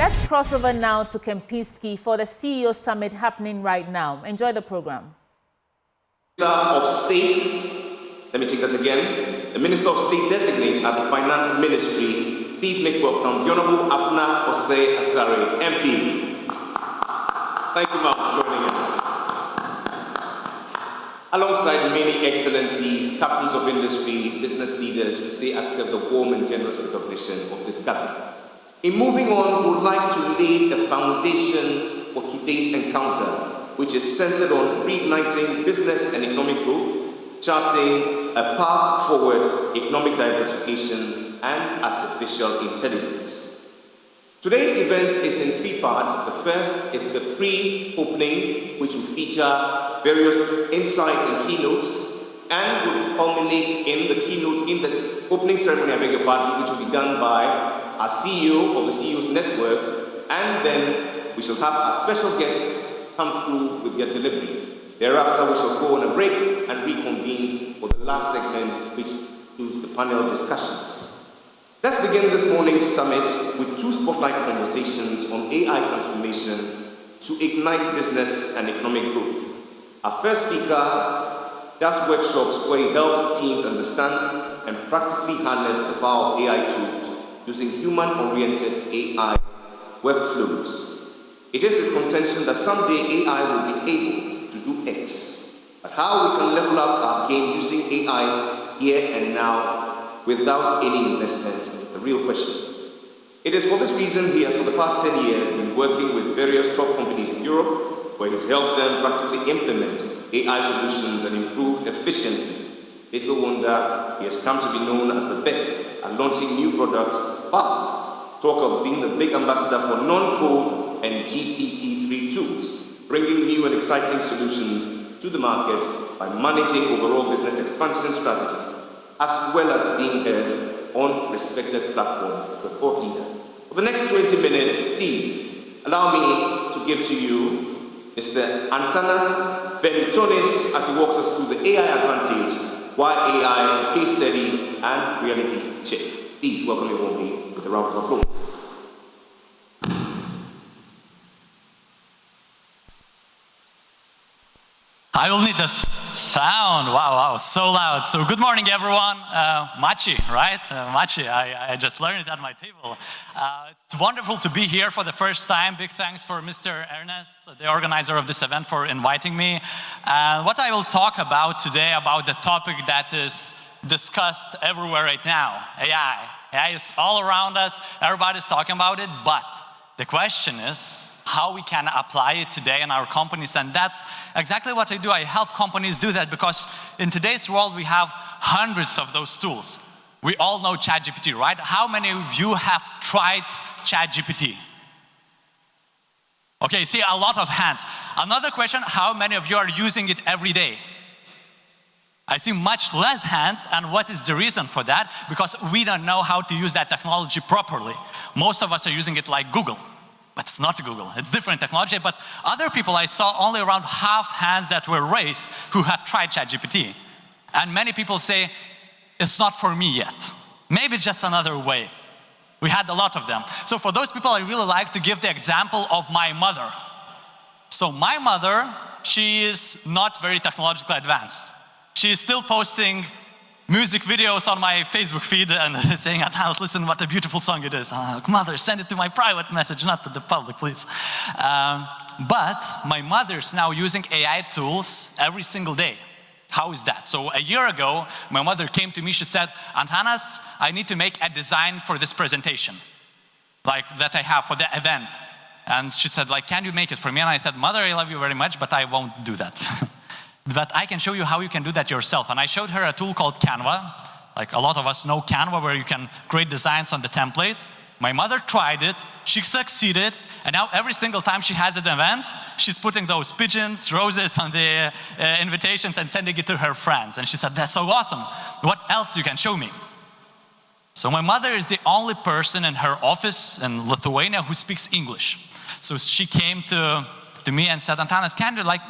Let's cross over now to Kempinski for the CEO Summit happening right now. Enjoy the program. Minister of State, let me take that again. The Minister of State designate at the Finance Ministry, please make welcome the Honorable Abna Osei Asare, MP. Thank you, ma'am, for joining us. Alongside many excellencies, captains of industry, business leaders, we say accept the warm and generous recognition of this gathering. In moving on, we would like to lay the foundation for today's encounter, which is centered on reigniting business and economic growth, charting a path forward, economic diversification, and artificial intelligence. Today's event is in three parts. The first is the pre-opening, which will feature various insights and keynotes, and will culminate in the opening ceremony, I beg your pardon, which will be done by our CEO of the CEO's Network, and then we shall have our special guests come through with their delivery. Thereafter, we shall go on a break and reconvene for the last segment, which includes the panel discussions. Let's begin this morning's summit with two spotlight conversations on AI transformation to ignite business and economic growth. Our first speaker does workshops where he helps teams understand and practically harness the power of AI tools using human-oriented AI workflows. It is his contention that someday AI will be able to do X, but how we can level up our game using AI here and now without any investment, the real question. It is for this reason he has for the past 10 years been working with various top companies in Europe, where he's helped them practically implement AI solutions and improve efficiency. Little wonder he has come to be known as the best at launching new products fast. Talk of being the big ambassador for non-code and GPT-3 tools, bringing new and exciting solutions to the market by managing overall business expansion strategy, as well as being heard on respected platforms as a thought leader. For the next 20 minutes, please allow me to give to you Mr. Antanas Benitonis as he walks us through the AI advantage, why AI, case study, and reality check. Please welcome him warmly with a round of applause. I will need the sound. Wow, so loud. So good morning, everyone. Machi, right? Machi, I just learned it at my table. It's wonderful to be here for the first time. Big thanks for Mr. Ernest, the organizer of this event, for inviting me. What I will talk about today, about the topic that is discussed everywhere right now, AI. AI is all around us. Everybody's talking about it, but the question is, how we can apply it today in our companies, and that's exactly what I do. I help companies do that because in today's world we have hundreds of those tools. We all know ChatGPT, right? How many of you have tried ChatGPT? Okay, see a lot of hands. Another question, how many of you are using it every day? I see much less hands, and what is the reason for that? Because we don't know how to use that technology properly. Most of us are using it like Google. But it's not Google, it's different technology. But other people, I saw only around half hands that were raised who have tried ChatGPT. And many people say, it's not for me yet. Maybe just another wave. We had a lot of them. So for those people, I really like to give the example of my mother. So my mother, she is not very technologically advanced. She is still posting music videos on my Facebook feed and saying, Atanas, listen what a beautiful song it is. Mother, send it to my private message, not to the public, please. But my mother's now using AI tools every single day. How is that? So a year ago, my mother came to me, she said, Antanas, I need to make a design for this presentation, like that I have for the event. And she said, like, can you make it for me? And I said, Mother, I love you very much, but I won't do that. But I can show you how you can do that yourself. And I showed her a tool called Canva. Like a lot of us know Canva, where you can create designs on the templates. My mother tried it, she succeeded, and now every single time she has an event, she's putting those pigeons, roses on the invitations and sending it to her friends. And she said, that's so awesome. What else you can show me? So my mother is the only person in her office in Lithuania who speaks English. So she came to to me and said, Antanas,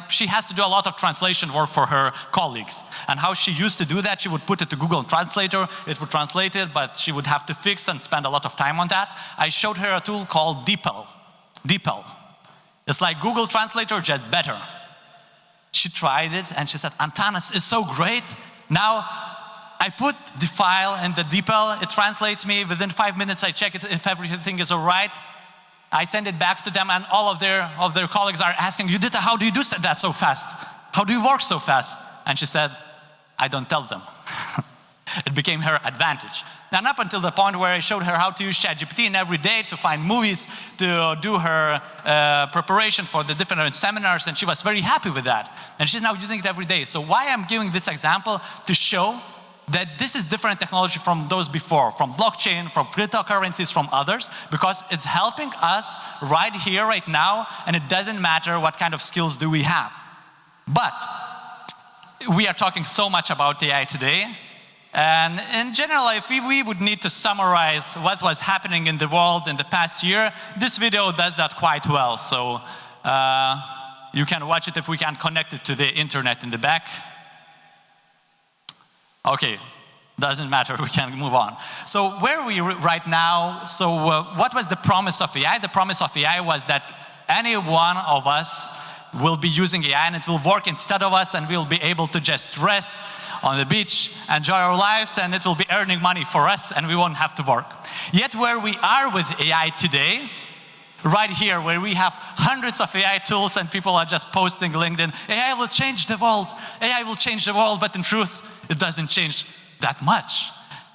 she has to do a lot of translation work for her colleagues. And how she used to do that, she would put it to Google Translator, it would translate it, but she would have to fix and spend a lot of time on that. I showed her a tool called DeepL. DeepL. It's like Google Translator, just better. She tried it and she said, Antanas, it's so great. Now, I put the file in the DeepL, it translates me, within 5 minutes I check it if everything is all right. I send it back to them, and all of their colleagues are asking, Judita, how do you do that so fast? How do you work so fast? And she said, I don't tell them. It became her advantage. And up until the point where I showed her how to use ChatGPT every day to find movies, to do her preparation for the different seminars, and she was very happy with that. And she's now using it every day. So why I'm giving this example? To show that this is different technology from those before, from blockchain, from cryptocurrencies, from others, because it's helping us right here, right now, and it doesn't matter what kind of skills do we have. But we are talking so much about AI today, and in general, if we would need to summarize what was happening in the world in the past year, this video does that quite well. So you can watch it if we can connect it to the internet in the back. Okay, doesn't matter, we can move on. So where are we right now? So what was the promise of AI? The promise of AI was that any one of us will be using AI and it will work instead of us, and we'll be able to just rest on the beach, enjoy our lives, and it will be earning money for us and we won't have to work. Yet where we are with AI today, right here, where we have hundreds of AI tools and people are just posting LinkedIn, AI will change the world, AI will change the world, but in truth, it doesn't change that much.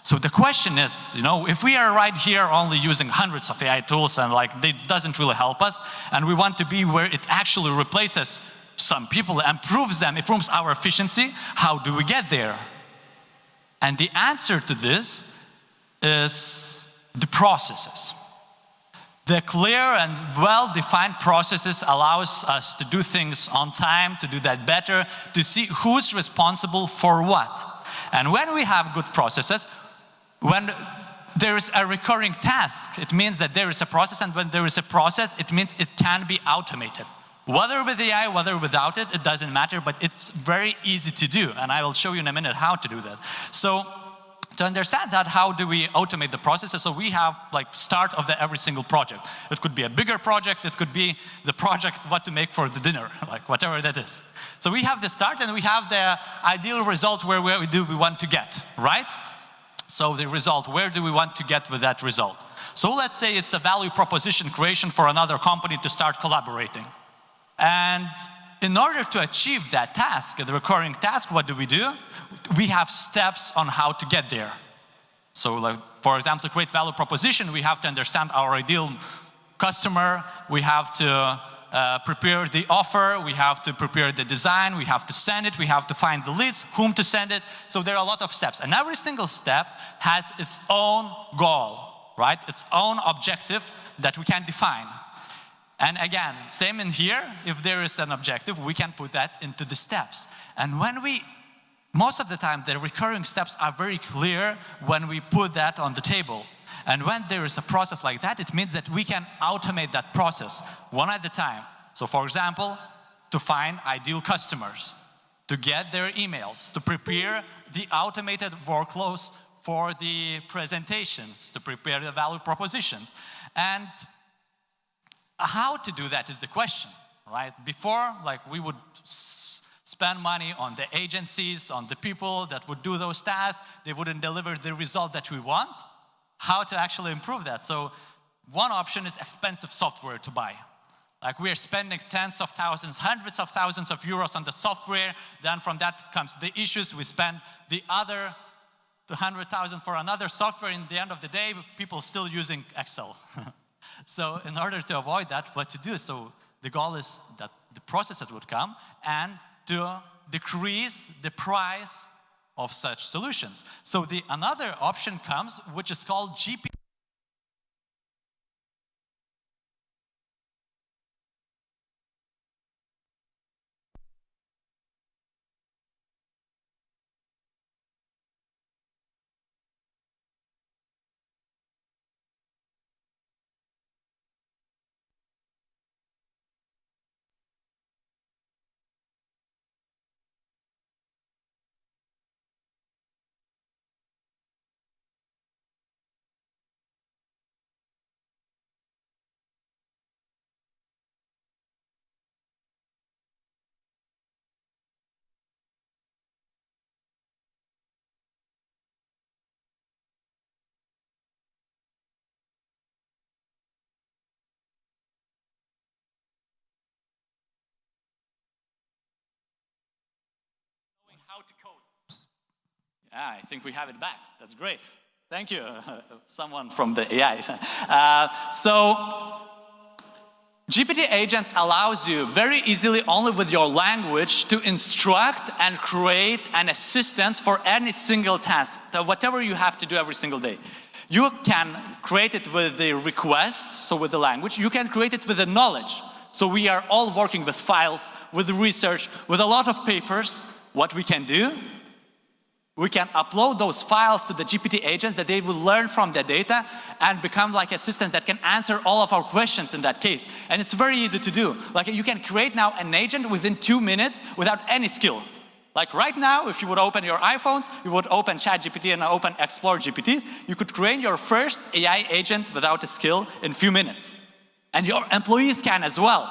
So the question is, if we are right here only using hundreds of AI tools and it doesn't really help us, and we want to be where it actually replaces some people, improves them, improves our efficiency, how do we get there? And the answer to this is the processes. The clear and well-defined processes allows us to do things on time, to do that better, to see who's responsible for what. And when we have good processes, when there is a recurring task, it means that there is a process, and when there is a process, it means it can be automated. Whether with AI, whether without it, it doesn't matter, but it's very easy to do, and I will show you in a minute how to do that. So, to understand that, how do we automate the processes? So we have start of every single project. It could be a bigger project, it could be the project what to make for the dinner, whatever that is. So we have the start and we have the ideal result where we want to get, right? So the result, where do we want to get with that result? So let's say it's a value proposition creation for another company to start collaborating. And in order to achieve that task, the recurring task, what do? We have steps on how to get there. So for example, to create value proposition, we have to understand our ideal customer, we have to prepare the offer, we have to prepare the design, we have to send it, we have to find the leads, whom to send it. So there are a lot of steps, and every single step has its own goal, right? Its own objective that we can define. And again, same in here, if there is an objective, we can put that into the steps. And most of the time, the recurring steps are very clear when we put that on the table. And when there is a process like that, it means that we can automate that process one at a time. So for example, to find ideal customers, to get their emails, to prepare the automated workflows for the presentations, to prepare the value propositions. And how to do that is the question, right? Before, we would spend money on the agencies, on the people that would do those tasks. They wouldn't deliver the result that we want. How to actually improve that? So one option is expensive software to buy. We are spending tens of thousands, hundreds of thousands of euros on the software. Then from that comes the issues. We spend the 100,000 for another software. In the end of the day, people still using Excel. So in order to avoid that, what to do? So the goal is that the processes would come and to decrease the price of such solutions. So another option comes, which is called GP. how to code. Yeah, I think we have it back. That's great. Thank you, someone from the AI. So GPT agents allows you very easily, only with your language, to instruct and create an assistance for any single task, whatever you have to do every single day. You can create it with the request, so with the language. You can create it with the knowledge. So we are all working with files, with research, with a lot of papers. What we can do, we can upload those files to the GPT agents that they will learn from the data and become like assistants that can answer all of our questions in that case. And it's very easy to do. Like you can create now an agent within 2 minutes without any skill. Like right now, if you would open your iPhones, you would open ChatGPT and open Explore GPTs, you could create your first AI agent without a skill in a few minutes. And your employees can as well.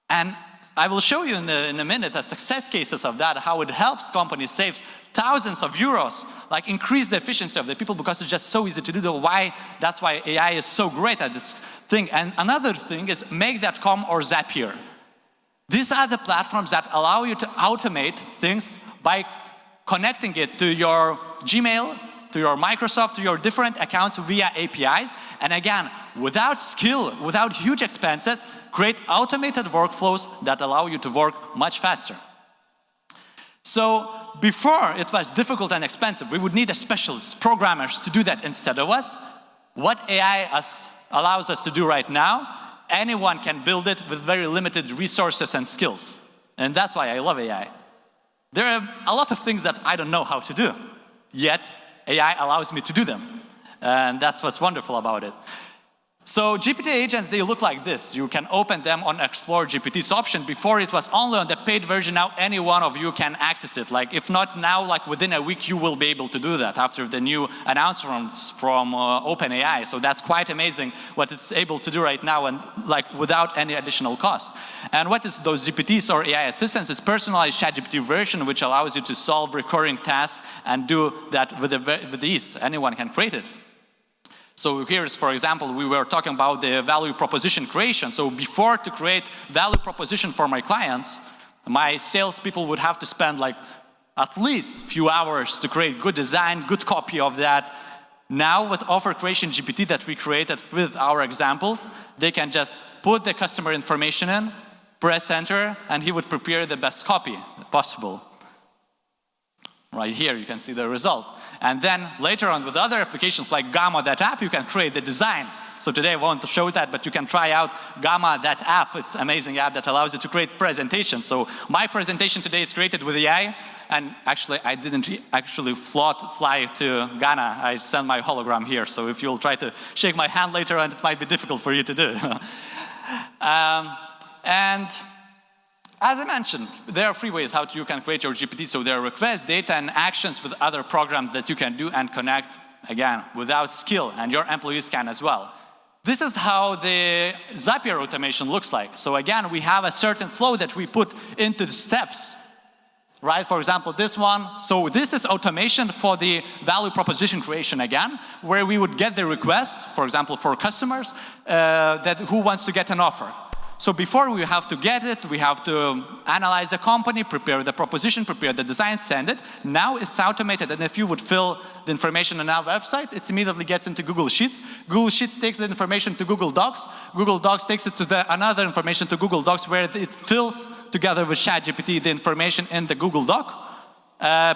And I will show you in a minute the success cases of that, how it helps companies save thousands of euros, like increase the efficiency of the people because it's just so easy to do. That's why AI is so great at this thing. And another thing is Make.com or Zapier. These are the platforms that allow you to automate things by connecting it to your Gmail, to your Microsoft, to your different accounts via APIs. And again, without skill, without huge expenses, create automated workflows that allow you to work much faster. So before it was difficult and expensive, we would need a specialist, programmers to do that instead of us. What AI allows us to do right now, anyone can build it with very limited resources and skills. And that's why I love AI. There are a lot of things that I don't know how to do, yet AI allows me to do them. And that's what's wonderful about it. So GPT agents, they look like this. You can open them on Explore GPT's option. Before it was only on the paid version. Now any one of you can access it. Like if not now, like within a week you will be able to do that after the new announcements from OpenAI. So that's quite amazing what it's able to do right now and like without any additional cost. And what is those GPTs or AI assistants? It's personalized ChatGPT version which allows you to solve recurring tasks and do that with ease. Anyone can create it. So here's, for example, we were talking about the value proposition creation. So before to create value proposition for my clients, my salespeople would have to spend like at least a few hours to create good design, good copy of that. Now with Offer Creation GPT that we created with our examples, they can just put the customer information in, press enter, and he would prepare the best copy possible. Right here you can see the result. And then later on with other applications like Gamma, that app, you can create the design. So today I won't show that, but you can try out Gamma, that app. It's an amazing app that allows you to create presentations. So my presentation today is created with AI. And actually, I didn't actually fly to Ghana. I sent my hologram here. So if you'll try to shake my hand later on, it might be difficult for you to do. And as I mentioned, there are 3 ways how you can create your GPT. So there are requests, data, and actions with other programs that you can do and connect, again, without skill, and your employees can as well. This is how the Zapier automation looks like. So again, we have a certain flow that we put into the steps, right? For example, this one. So this is automation for the value proposition creation again, where we would get the request, for example, for customers, who wants to get an offer. So before we have to get it, we have to analyze the company, prepare the proposition, prepare the design, send it. Now it's automated, and if you would fill the information on our website, it immediately gets into Google Sheets. Google Sheets takes the information to Google Docs. Google Docs takes it to another information to Google Docs, where it fills together with ChatGPT the information in the Google Doc,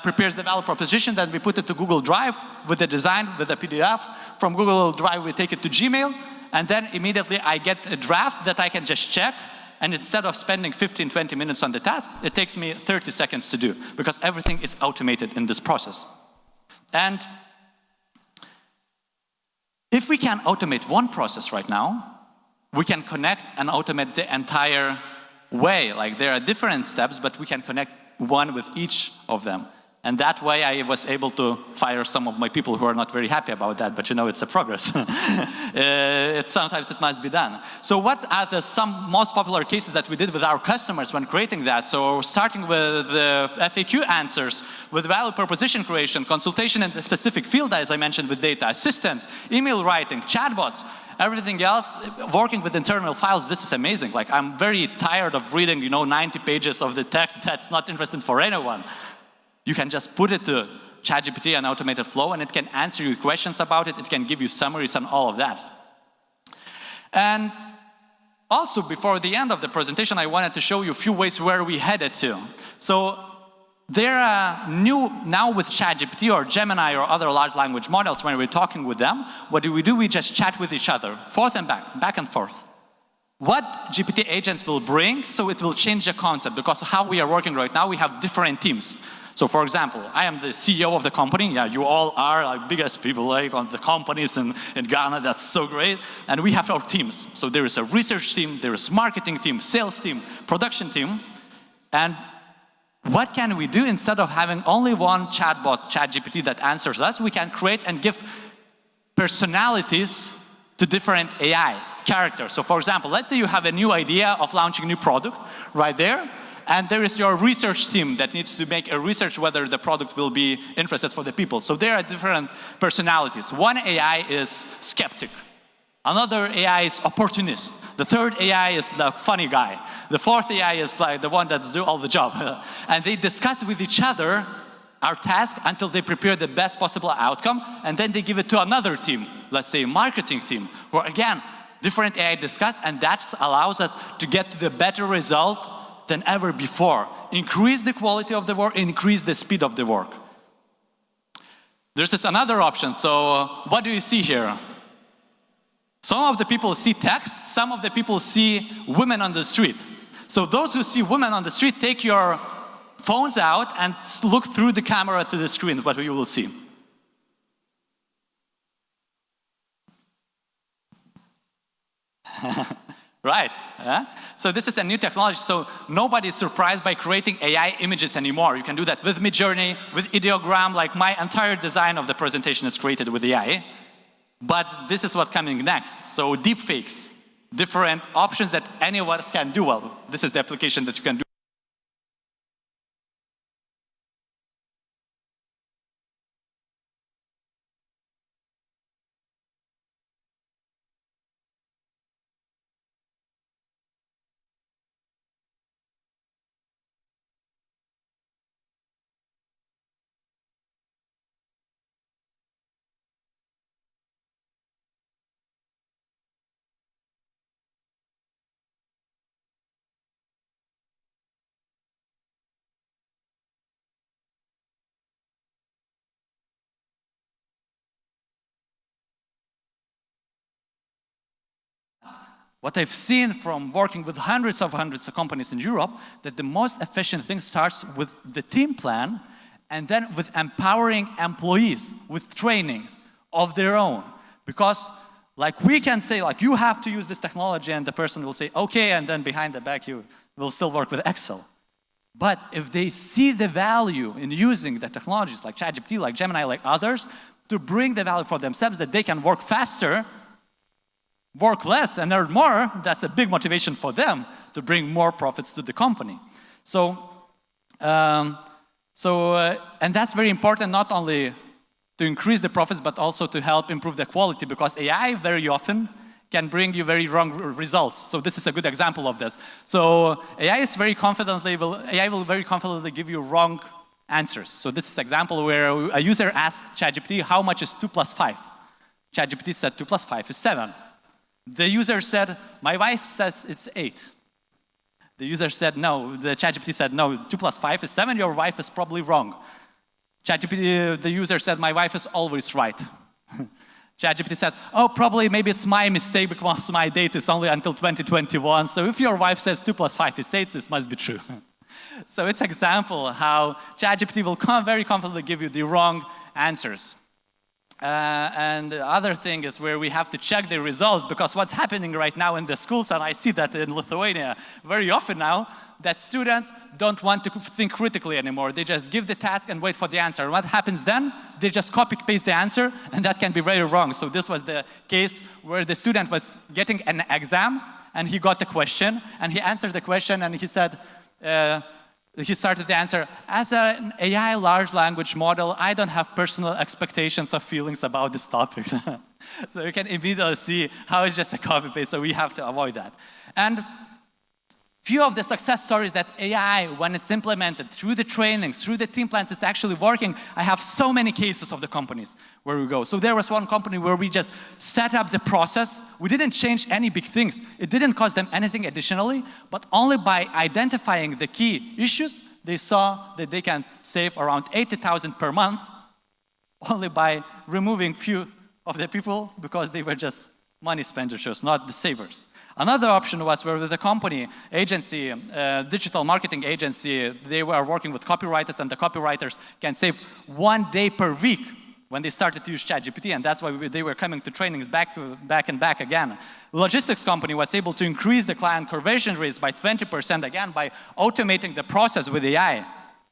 prepares the value proposition, then we put it to Google Drive with the design, with the PDF. From Google Drive, we take it to Gmail. And then immediately I get a draft that I can just check, and instead of spending 15, 20 minutes on the task, it takes me 30 seconds to do, because everything is automated in this process. And if we can automate one process right now, we can connect and automate the entire way. Like there are different steps, but we can connect one with each of them. And that way I was able to fire some of my people who are not very happy about that, but you know, it's a progress. Sometimes it must be done. So what are some most popular cases that we did with our customers when creating that? So starting with the FAQ answers, with value proposition creation, consultation in the specific field, as I mentioned, with data assistance, email writing, chatbots, Everything else, working with internal files, this is amazing. Like, I'm very tired of reading, 90 pages of the text that's not interesting for anyone. You can just put it to ChatGPT, an automated flow, and it can answer you questions about it. It can give you summaries and all of that. And also, before the end of the presentation, I wanted to show you a few ways where we headed to. So there are new, now with ChatGPT or Gemini or other large language models, when we're talking with them, what do? We just chat with each other, forth and back and forth. What GPT agents will bring, so it will change the concept, because how we are working right now, we have different teams. So for example, I am the CEO of the company. Yeah, you all are like biggest people like on the companies in Ghana. That's so great. And we have our teams. So there is a research team, there is marketing team, sales team, production team. And what can we do instead of having only one chatbot, ChatGPT, that answers us? We can create and give personalities to different AIs, characters. So for example, let's say you have a new idea of launching a new product right there. And there is your research team that needs to make a research whether the product will be interested for the people. So there are different personalities. One AI is skeptic. Another AI is opportunist. The third AI is the funny guy. The fourth AI is like the one that's do all the job. And they discuss with each other our task until they prepare the best possible outcome, and then they give it to another team, let's say a marketing team, where again, different AI discuss, and that allows us to get to the better result than ever before. Increase the quality of the work, increase the speed of the work. There's this another option. So what do you see here? Some of the people see text, some of the people see women on the street. So those who see women on the street, take your phones out and look through the camera to the screen, what you will see. Right. Yeah? So this is a new technology. So nobody is surprised by creating AI images anymore. You can do that with Midjourney, with ideogram. Like my entire design of the presentation is created with AI. But this is what's coming next. So deepfakes, different options that any of us can do. Well, this is the application that you can do. What I've seen from working with hundreds of companies in Europe, that the most efficient thing starts with the team plan, and then with empowering employees with trainings of their own. Because like we can say, like, you have to use this technology, and the person will say, okay, and then behind the back you will still work with Excel. But if they see the value in using the technologies like ChatGPT, like Gemini, like others, to bring the value for themselves, that they can work faster, work less and earn more, that's a big motivation for them to bring more profits to the company. So, and that's very important, not only to increase the profits, but also to help improve the quality, because AI very often can bring you very wrong results. So this is a good example of this. So AI will very confidently give you wrong answers. So this is an example where a user asked ChatGPT, how much is 2 plus 5? ChatGPT said 2 plus 5 is 7. The user said, my wife says it's 8. The user said, no, the ChatGPT said, no, 2 plus 5 is 7, your wife is probably wrong. ChatGPT, the user said, my wife is always right. ChatGPT said, oh, probably maybe it's my mistake because my date is only until 2021, so if your wife says 2 plus 5 is 8, this must be true. So it's an example how ChatGPT will very confidently give you the wrong answers. And the other thing is where we have to check the results, because what's happening right now in the schools, and I see that in Lithuania very often now, that students don't want to think critically anymore. They just give the task and wait for the answer. And what happens then? They just copy-paste the answer, and that can be very wrong. So this was the case where the student was getting an exam, and he got the question, and he answered the question, and he said, he started the answer, as an AI large language model, I don't have personal expectations or feelings about this topic. So you can immediately see how it's just a copy paste, so we have to avoid that. And few of the success stories that AI, when it's implemented through the trainings, through the team plans, it's actually working. I have so many cases of the companies where we go. So there was one company where we just set up the process. We didn't change any big things. It didn't cost them anything additionally, but only by identifying the key issues, they saw that they can save around 80,000 per month, only by removing few of the people because they were just money expenditures, not the savers. Another option was where the company, agency, digital marketing agency, they were working with copywriters, and the copywriters can save 1 day per week when they started to use ChatGPT, and that's why they were coming to trainings back and back again. Logistics company was able to increase the client conversion rates by 20% again by automating the process with AI,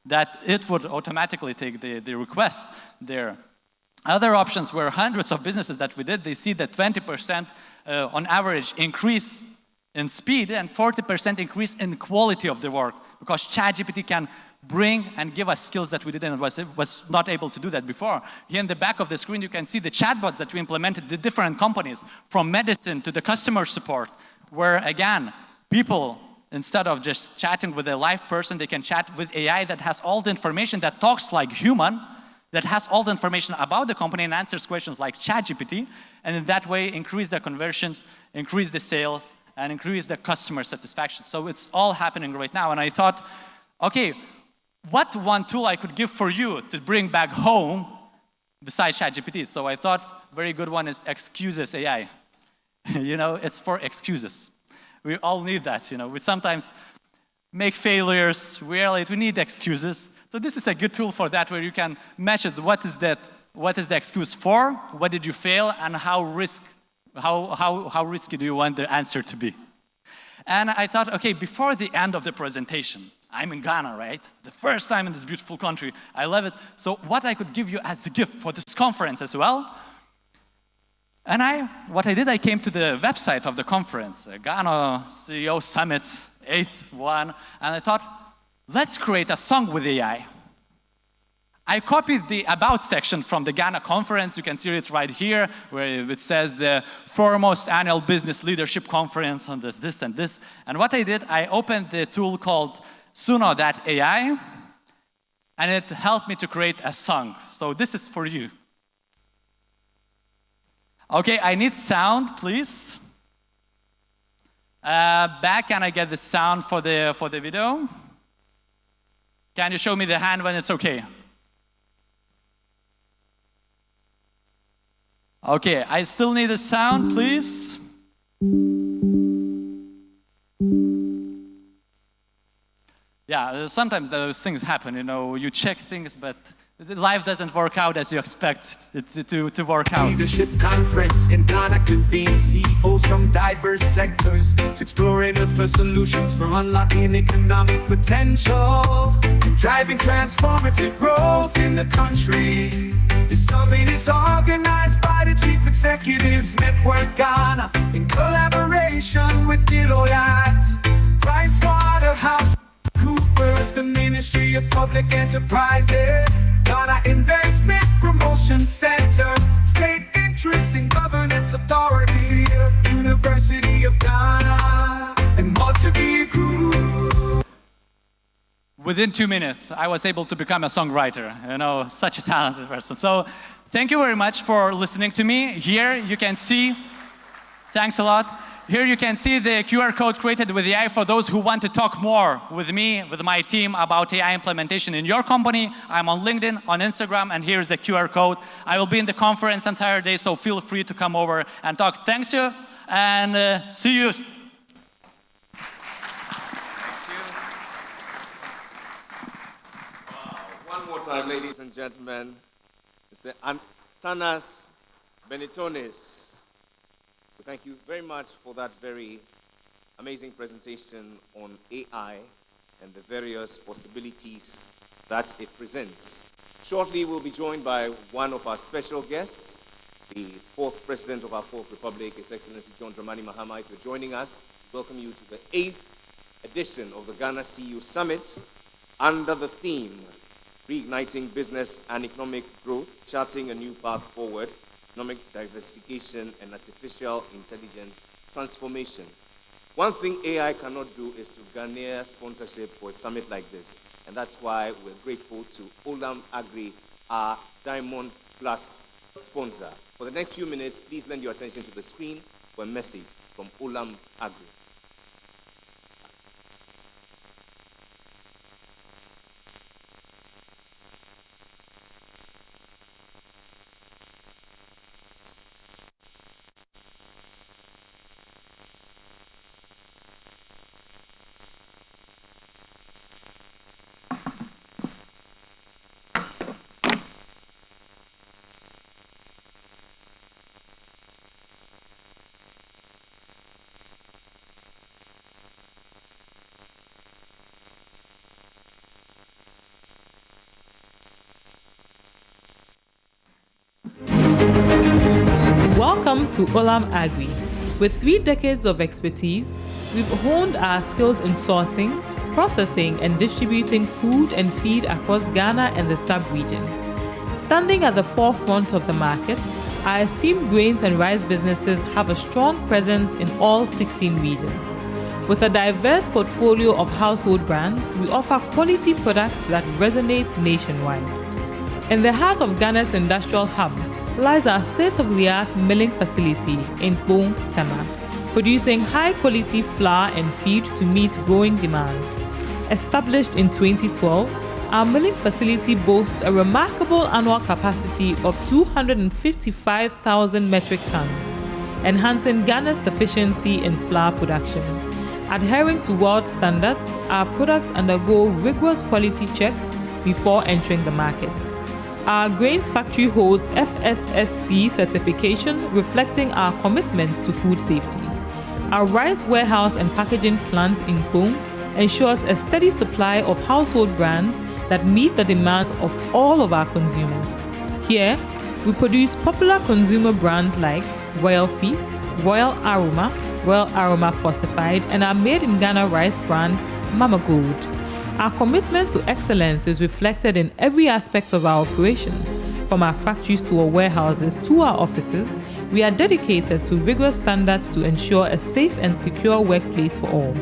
that it would automatically take the request there. Other options were hundreds of businesses that we did. They see that 20% on average increase in speed and 40% increase in quality of the work, because ChatGPT can bring and give us skills that we didn't, was not able to do that before. Here in the back of the screen, you can see the chatbots that we implemented, the different companies, from medicine to the customer support, where again, people, instead of just chatting with a live person, they can chat with AI that has all the information, that talks like human, that has all the information about the company and answers questions like ChatGPT, and in that way increase the conversions, increase the sales, and increase the customer satisfaction. So it's all happening right now, and I thought, okay, what one tool I could give for you to bring back home besides ChatGPT? So I thought very good one is Excuses AI. You know, it's for excuses. We all need that, you know. We sometimes make failures, we're late, we need excuses. So this is a good tool for that, where you can measure what is the excuse for, what did you fail, and how risky do you want the answer to be. And I thought, okay, before the end of the presentation, I'm in Ghana, right? The first time in this beautiful country, I love it. So what I could give you as the gift for this conference as well. And what I did, I came to the website of the conference, Ghana CEO Summit, 8th one, and I thought, let's create a song with AI. I copied the About section from the Ghana conference. You can see it right here, where it says the foremost annual business leadership conference on this and this. And what I did, I opened the tool called Suno.ai, and it helped me to create a song. So this is for you. Okay, I need sound, please. Back, can I get the sound for the video? Can you show me the hand when it's okay? Okay, I still need the sound, please. Yeah, sometimes those things happen, you know, you check things, but life doesn't work out as you expect it to work out. Leadership conference in Ghana convenes CEOs from diverse sectors to explore innovative solutions for unlocking economic potential and driving transformative growth in the country. The summit is organized by the Chief Executives Network Ghana in collaboration with Deloitte, PricewaterhouseCoopers, the Ministry of Public Enterprises, Ghana Investment Promotion Center, State Interest and Governance Authority, University of Ghana, and Multivia Group. Within 2 minutes, I was able to become a songwriter, you know, such a talented person. So thank you very much for listening to me. Here you can see, thanks a lot. Here you can see the QR code created with AI for those who want to talk more with me, with my team about AI implementation in your company. I'm on LinkedIn, on Instagram, and here's the QR code. I will be in the conference entire day, so feel free to come over and talk. Thanks you, and see you. One more time, ladies and gentlemen, Mr. Antanas Benitonis. Thank you very much for that very amazing presentation on AI and the various possibilities that it presents. Shortly, we'll be joined by one of our special guests, the fourth president of our fourth republic, His Excellency John Dramani Mahama. If you're joining us, welcome you to the 8th edition of the Ghana CEO Summit. under the theme, Reigniting Business and Economic Growth, Charting a New Path Forward, Economic Diversification and Artificial Intelligence Transformation. One thing AI cannot do is to garner sponsorship for a summit like this. And that's why we're grateful to Olam Agri, our Diamond Plus sponsor. For the next few minutes, please lend your attention to the screen for a message from Olam Agri. Welcome to Olam Agri. With 3 decades of expertise, we've honed our skills in sourcing, processing, and distributing food and feed across Ghana and the sub-region. Standing at the forefront of the market, our esteemed grains and rice businesses have a strong presence in all 16 regions. With a diverse portfolio of household brands, we offer quality products that resonate nationwide. In the heart of Ghana's industrial hub lies our state-of-the-art milling facility in Kpong, Tema, producing high-quality flour and feed to meet growing demand. Established in 2012, our milling facility boasts a remarkable annual capacity of 255,000 metric tons, enhancing Ghana's sufficiency in flour production. Adhering to world standards, our products undergo rigorous quality checks before entering the market. Our grains factory holds FSSC certification, reflecting our commitment to food safety. Our rice warehouse and packaging plant in Kpong ensures a steady supply of household brands that meet the demands of all of our consumers. Here, we produce popular consumer brands like Royal Feast, Royal Aroma Fortified, and our made in Ghana rice brand, Mama Gold. Our commitment to excellence is reflected in every aspect of our operations, from our factories to our warehouses to our offices. We are dedicated to rigorous standards to ensure a safe and secure workplace for all.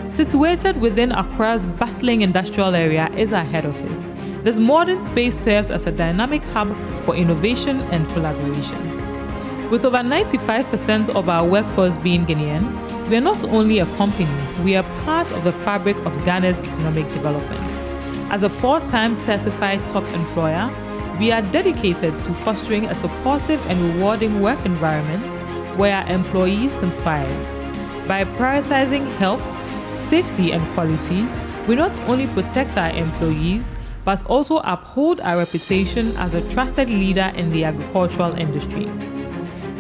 Situated within Accra's bustling industrial area is our head office. This modern space serves as a dynamic hub for innovation and collaboration. With over 95% of our workforce being Guinean, we are not only a company, we are part of the fabric of Ghana's economic development. As a 4-time certified top employer, we are dedicated to fostering a supportive and rewarding work environment where our employees can thrive. By prioritizing health, safety, and quality, we not only protect our employees, but also uphold our reputation as a trusted leader in the agricultural industry.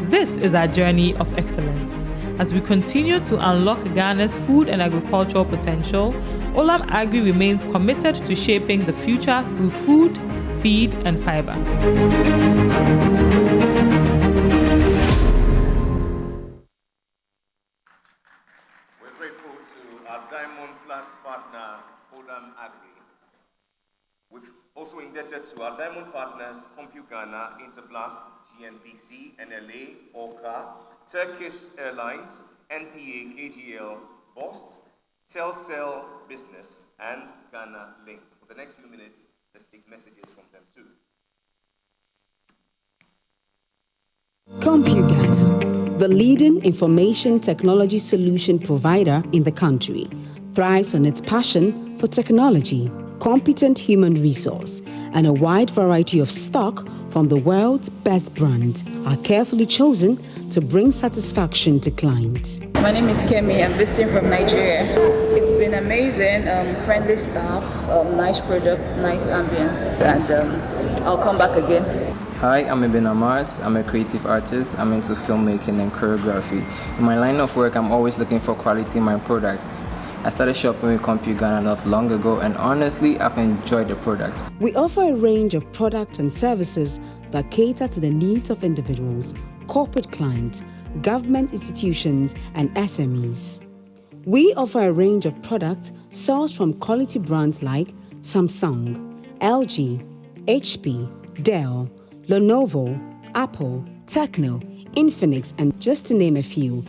This is our journey of excellence. As we continue to unlock Ghana's food and agricultural potential, Olam Agri remains committed to shaping the future through food, feed, and fiber. We're grateful to our Diamond Plus partner, Olam Agri. We've also indebted to our Diamond partners, CompuGhana, Interblast, GNBC, NLA, Orca, Turkish Airlines, NPA, KGL, Bost, Telcel Business, and Ghana Link. For the next few minutes, let's take messages from them too. CompuGhana, the leading information technology solution provider in the country, thrives on its passion for technology, competent human resource, and a wide variety of stock from the world's best brands are carefully chosen to bring satisfaction to clients. My name is Kemi. I'm visiting from Nigeria. It's been amazing, friendly staff, nice products, nice ambience, and I'll come back again. Hi, I'm Ibn Amars. I'm a creative artist. I'm into filmmaking and choreography. In my line of work, I'm always looking for quality in my product. I started shopping with CompuGhana not long ago, and honestly, I've enjoyed the product. We offer a range of products and services that cater to the needs of individuals, corporate clients, government institutions, and SMEs. We offer a range of products sourced from quality brands like Samsung, LG, HP, Dell, Lenovo, Apple, Techno, Infinix, and just to name a few.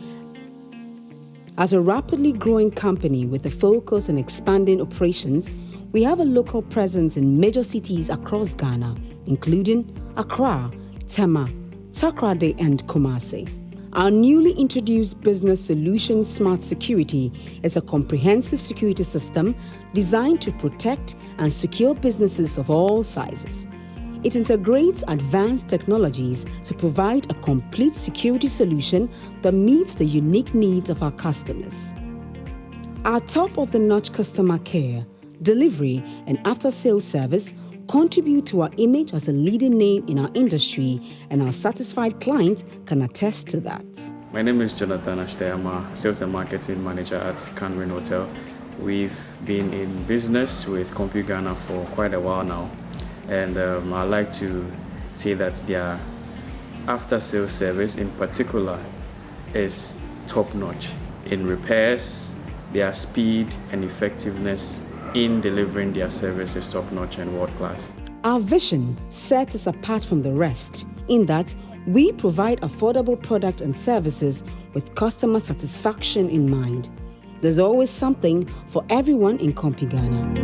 As a rapidly growing company with a focus on expanding operations, we have a local presence in major cities across Ghana, including Accra, Tema, Takoradi, and Kumasi. Our newly introduced Business Solutions Smart Security is a comprehensive security system designed to protect and secure businesses of all sizes. It integrates advanced technologies to provide a complete security solution that meets the unique needs of our customers. Our top-of-the-notch customer care, delivery, and after-sales service contribute to our image as a leading name in our industry, and our satisfied clients can attest to that. My name is Jonathan Ashte. I'm a Sales and Marketing Manager at Canwin Hotel. We've been in business with CompuGhana for quite a while now, and I'd like to say that their after-sales service in particular is top-notch. In repairs, their speed and effectiveness in delivering their service is top-notch and world-class. Our vision sets us apart from the rest in that we provide affordable products and services with customer satisfaction in mind. There's always something for everyone in CompuGhana.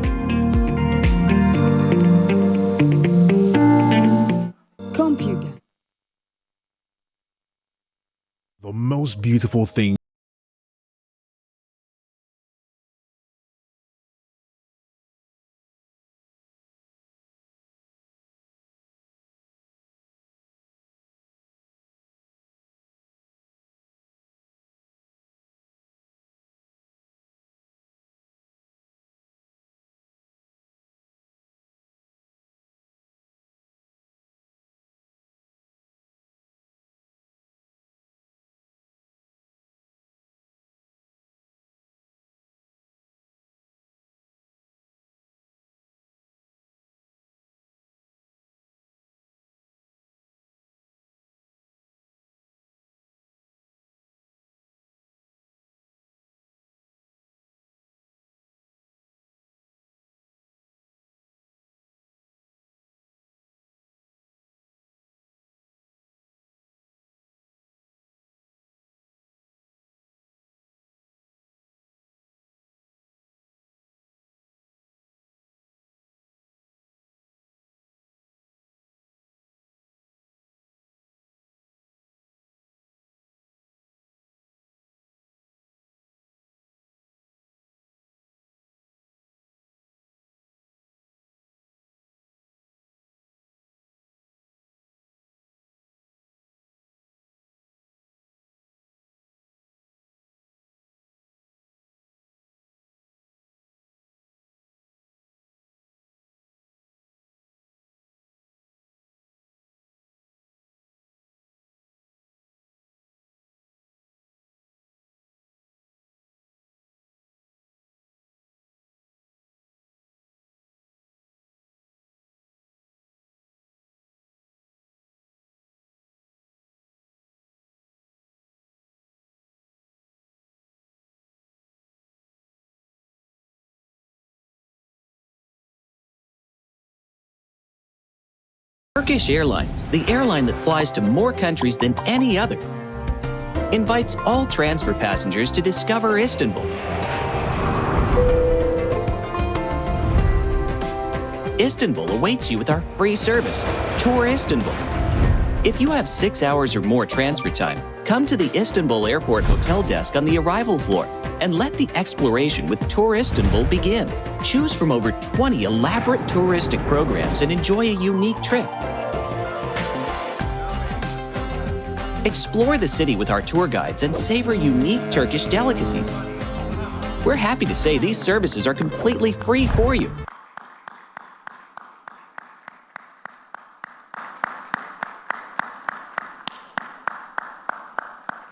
CompuGhana. The most beautiful thing Turkish Airlines, the airline that flies to more countries than any other, invites all transfer passengers to discover Istanbul. Istanbul awaits you with our free service, Tour Istanbul. If you have 6 hours or more transfer time, come to the Istanbul Airport Hotel desk on the arrival floor and let the exploration with Tour Istanbul begin. Choose from over 20 elaborate touristic programs and enjoy a unique trip. Explore the city with our tour guides and savor unique Turkish delicacies. We're happy to say these services are completely free for you.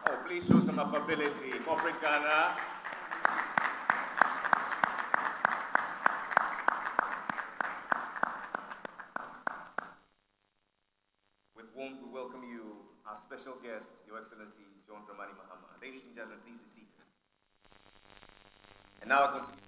Oh, please show some affability. Corporate Ghana. With warmth, we welcome you, our special guest, Your Excellency, John Dramani Mahama. Ladies and gentlemen, please be seated. And now I continue.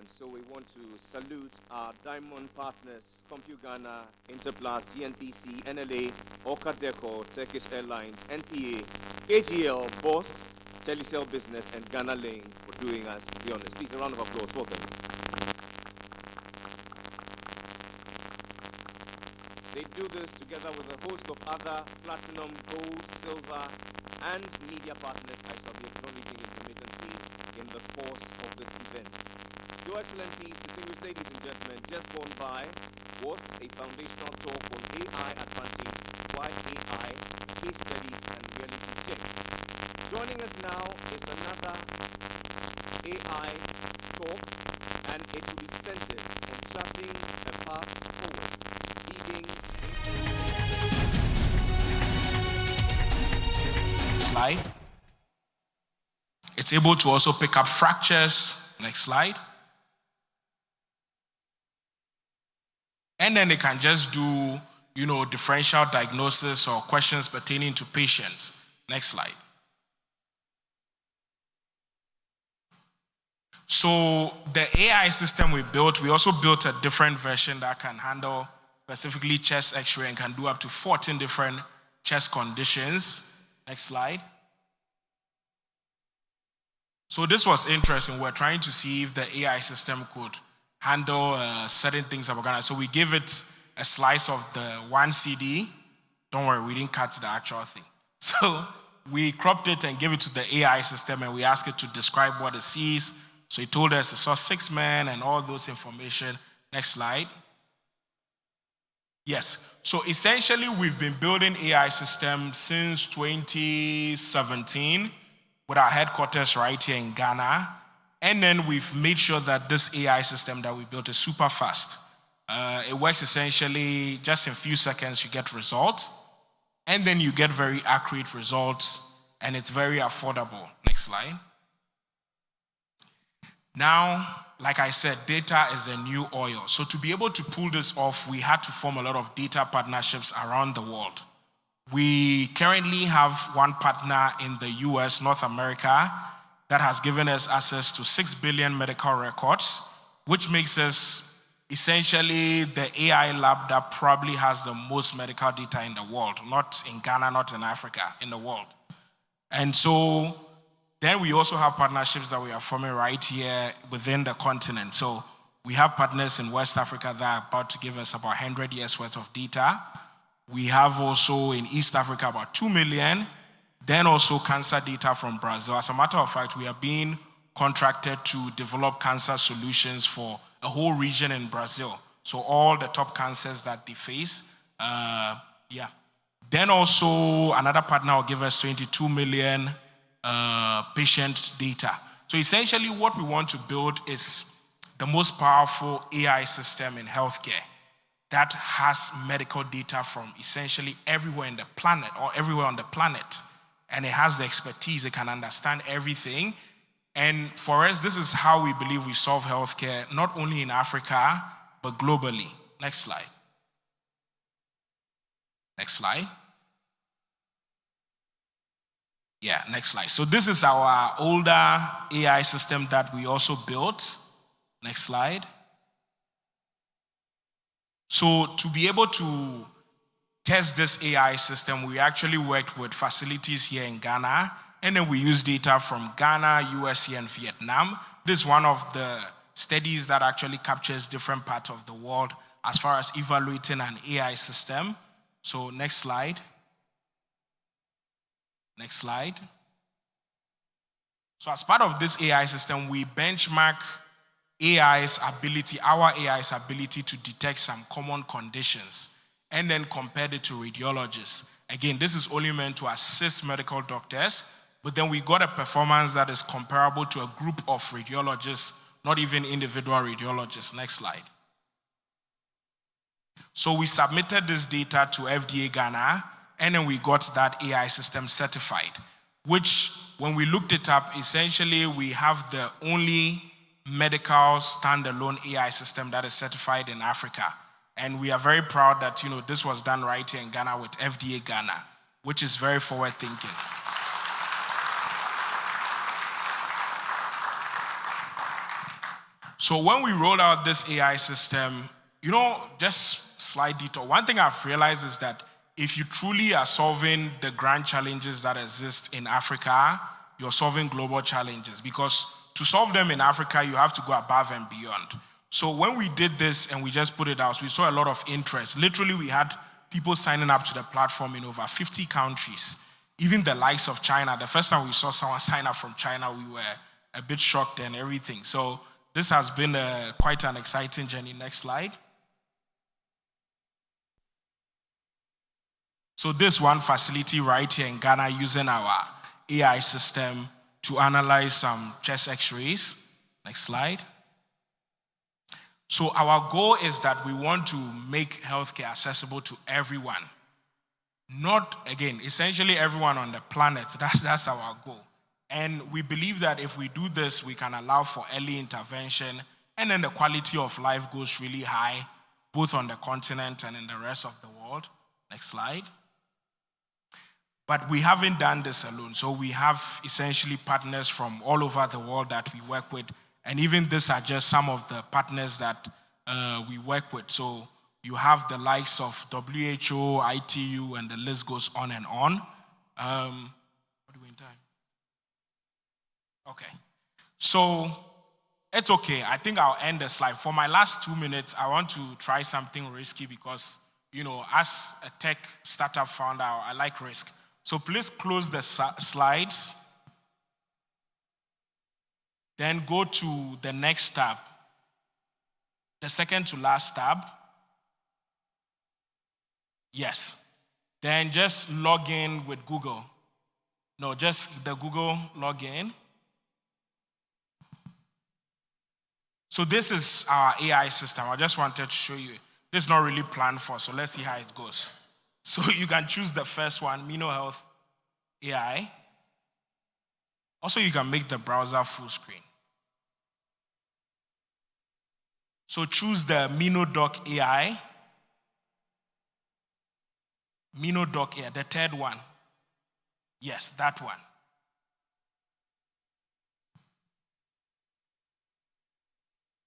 And so we want to salute our diamond partners, CompuGhana, Interplast, GNPC, NLA, Orca Deco, Turkish Airlines, NPA, KGL, Bost, Telecel Business, and Ghana Lane for doing us the honors. Please, a round of applause for them. They do this together with a host of other platinum, gold, silver, and media partners I shall be acknowledging intermittently in the course of this event. Your Excellencies, distinguished ladies and gentlemen, just gone by was a foundational talk on AI advantage, why AI, case studies, and reality check. Joining us now is another AI talk, and it will be centered on charting a path forward, leading slide. It's able to also pick up fractures. Next slide. And then it can just do, differential diagnosis or questions pertaining to patients. Next slide. So the AI system we built, we also built a different version that can handle specifically chest x-ray and can do up to 14 different chest conditions. Next slide. So this was interesting. We're trying to see if the AI system could handle certain things about Ghana. So we gave it a slice of the 1 CD. Don't worry, we didn't cut the actual thing. So we cropped it and gave it to the AI system, and we asked it to describe what it sees. So it told us it saw 6 men and all those information. Next slide. Yes. So essentially, we've been building AI systems since 2017 with our headquarters right here in Ghana. And then we've made sure that this AI system that we built is super fast. It works essentially just in a few seconds, you get results. And then you get very accurate results, and it's very affordable. Next slide. Now, like I said, data is the new oil. So to be able to pull this off, we had to form a lot of data partnerships around the world. We currently have one partner in the US, North America, that has given us access to 6 billion medical records, which makes us essentially the AI lab that probably has the most medical data in the world, not in Ghana, not in Africa, in the world. And so then we also have partnerships that we are forming right here within the continent. So we have partners in West Africa that are about to give us about 100 years worth of data. We have also in East Africa about 2 million. Then also cancer data from Brazil. As a matter of fact, we are being contracted to develop cancer solutions for a whole region in Brazil. So all the top cancers that they face, Then also another partner will give us 22 million patient data. So essentially what we want to build is the most powerful AI system in healthcare that has medical data from essentially everywhere in the planet or everywhere on the planet. And it has the expertise, it can understand everything. And for us, this is how we believe we solve healthcare, not only in Africa, but globally. Next slide. Next slide. Yeah, next slide. So this is our older AI system that we also built. Next slide. So to be able to test this AI system, we actually worked with facilities here in Ghana, and then we used data from Ghana, USA, and Vietnam. This is one of the studies that actually captures different parts of the world as far as evaluating an AI system. So next slide. Next slide. So as part of this AI system, we benchmark our AI's ability to detect some common conditions and then compared it to radiologists. Again, this is only meant to assist medical doctors, but then we got a performance that is comparable to a group of radiologists, not even individual radiologists. Next slide. So we submitted this data to FDA Ghana, and then we got that AI system certified, which when we looked it up, essentially we have the only medical standalone AI system that is certified in Africa. And we are very proud that, this was done right here in Ghana with FDA Ghana, which is very forward thinking. So when we rolled out this AI system, just slight detour. One thing I've realized is that if you truly are solving the grand challenges that exist in Africa, you're solving global challenges, because to solve them in Africa, you have to go above and beyond. So when we did this and we just put it out, we saw a lot of interest. Literally, we had people signing up to the platform in over 50 countries, even the likes of China. The first time we saw someone sign up from China, we were a bit shocked and everything. So this has been quite an exciting journey. Next slide. So this one facility right here in Ghana using our AI system to analyze some chest x-rays. Next slide. So our goal is that we want to make healthcare accessible to everyone. Not, again, essentially everyone on the planet. That's our goal. And we believe that if we do this, we can allow for early intervention, and then the quality of life goes really high, both on the continent and in the rest of the world. Next slide. But we haven't done this alone. So we have essentially partners from all over the world that we work with. And even these are just some of the partners that we work with. So you have the likes of WHO, ITU, and the list goes on and on. What do we in time? Okay. So it's okay. I think I'll end the slide. For my last 2 minutes, I want to try something risky because, as a tech startup founder, I like risk. So please close the slides. Then go to the next tab, the second to last tab. Yes. Then just log in with Google. No, just the Google login. So this is our AI system. I just wanted to show you. This is not really planned for, so let's see how it goes. So you can choose the first one, Mino Health AI. Also, you can make the browser full screen. So choose the Mino.doc AI. Mino.doc AI, the third one. Yes, that one.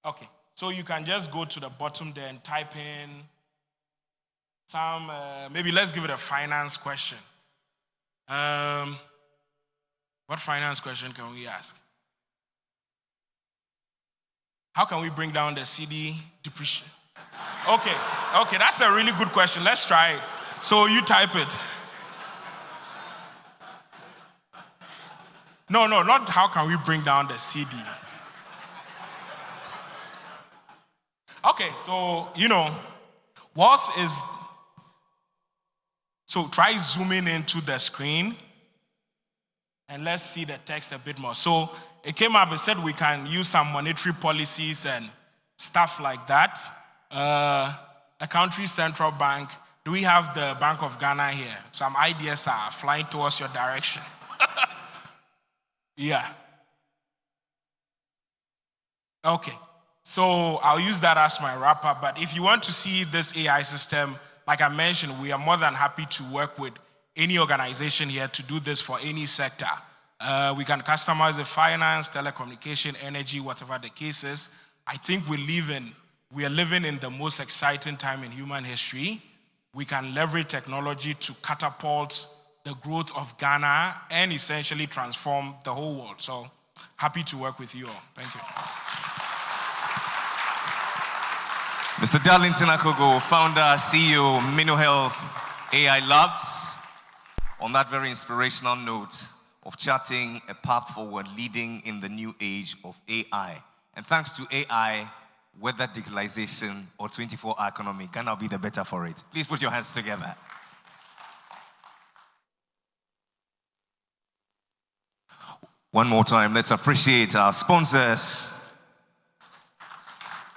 Okay, so you can just go to the bottom there and type in some, maybe let's give it a finance question. What finance question can we ask? How can we bring down the CD depreciation? Okay, that's a really good question. Let's try it. So you type it. No, not how can we bring down the CD. Okay, so, WAS is, so try zooming into the screen and let's see the text a bit more. So it came up, it said we can use some monetary policies and stuff like that. A country's central bank. Do we have the Bank of Ghana here? Some ideas are flying towards your direction. Yeah. Okay. So I'll use that as my wrap-up. But if you want to see this AI system, like I mentioned, we are more than happy to work with any organization here to do this for any sector. We can customize the finance, telecommunication, energy, whatever the case is. I think we are living in the most exciting time in human history. We can leverage technology to catapult the growth of Ghana and essentially transform the whole world. So happy to work with you all. Thank you. Mr. Darlington Akogo, founder, CEO, Mino Health AI Labs. On that very inspirational note of charting a path forward, leading in the new age of AI. And thanks to AI, whether digitalization or 24-hour economy, Ghana will be the better for it. Please put your hands together. One more time, let's appreciate our sponsors.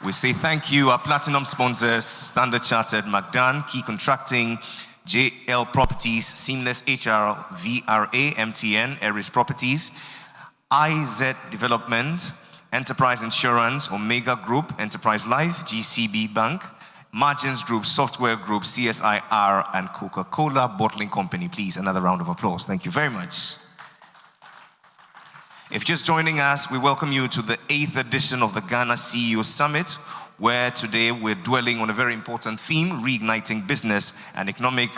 We say thank you, our platinum sponsors, Standard Chartered, McDan, Key Contracting, JL Properties, Seamless HR, VRA, MTN, Eris Properties, IZ Development, Enterprise Insurance, Omega Group, Enterprise Life, GCB Bank, Margins Group, Software Group, CSIR, and Coca-Cola Bottling Company. Please, another round of applause. Thank you very much. If just joining us, we welcome you to the 8th edition of the Ghana CEO Summit, where today we're dwelling on a very important theme, reigniting business and economic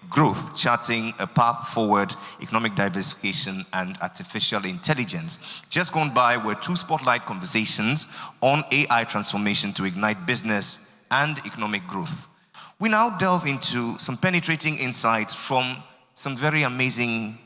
growth, charting a path forward, economic diversification and artificial intelligence. Just gone by were 2 spotlight conversations on AI transformation to ignite business and economic growth. We now delve into some penetrating insights from some very amazing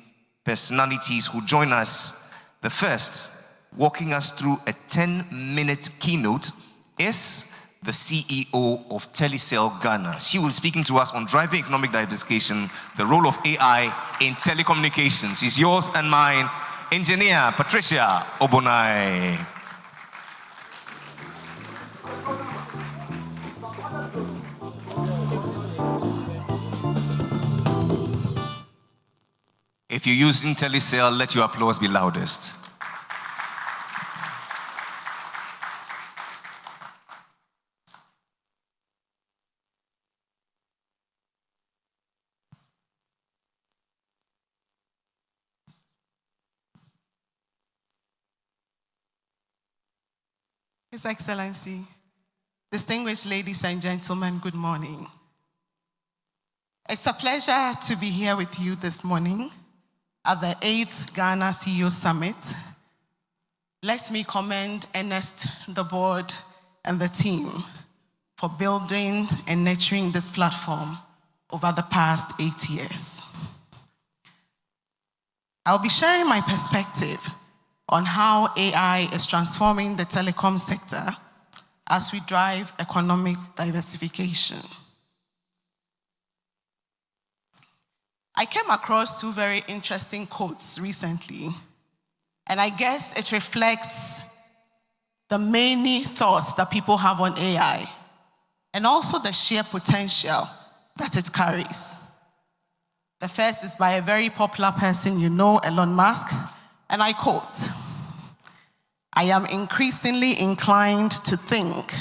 personalities who join us. The first, walking us through a 10-minute keynote, is the CEO of Telecom Ghana. She will be speaking to us on driving economic diversification, the role of AI in telecommunications. It's yours and mine, Engineer Patricia Obonai. If you're using Telecom, let your applause be loudest. His Excellency, distinguished ladies and gentlemen, good morning. It's a pleasure to be here with you this morning at the 8th Ghana CEO Summit. Let me commend Ernest, the board, and the team for building and nurturing this platform over the past 8 years. I'll be sharing my perspective on how AI is transforming the telecom sector as we drive economic diversification. I came across 2 very interesting quotes recently, and I guess it reflects the many thoughts that people have on AI and also the sheer potential that it carries. The first is by a very popular person you know, Elon Musk, and I quote, "I am increasingly inclined to think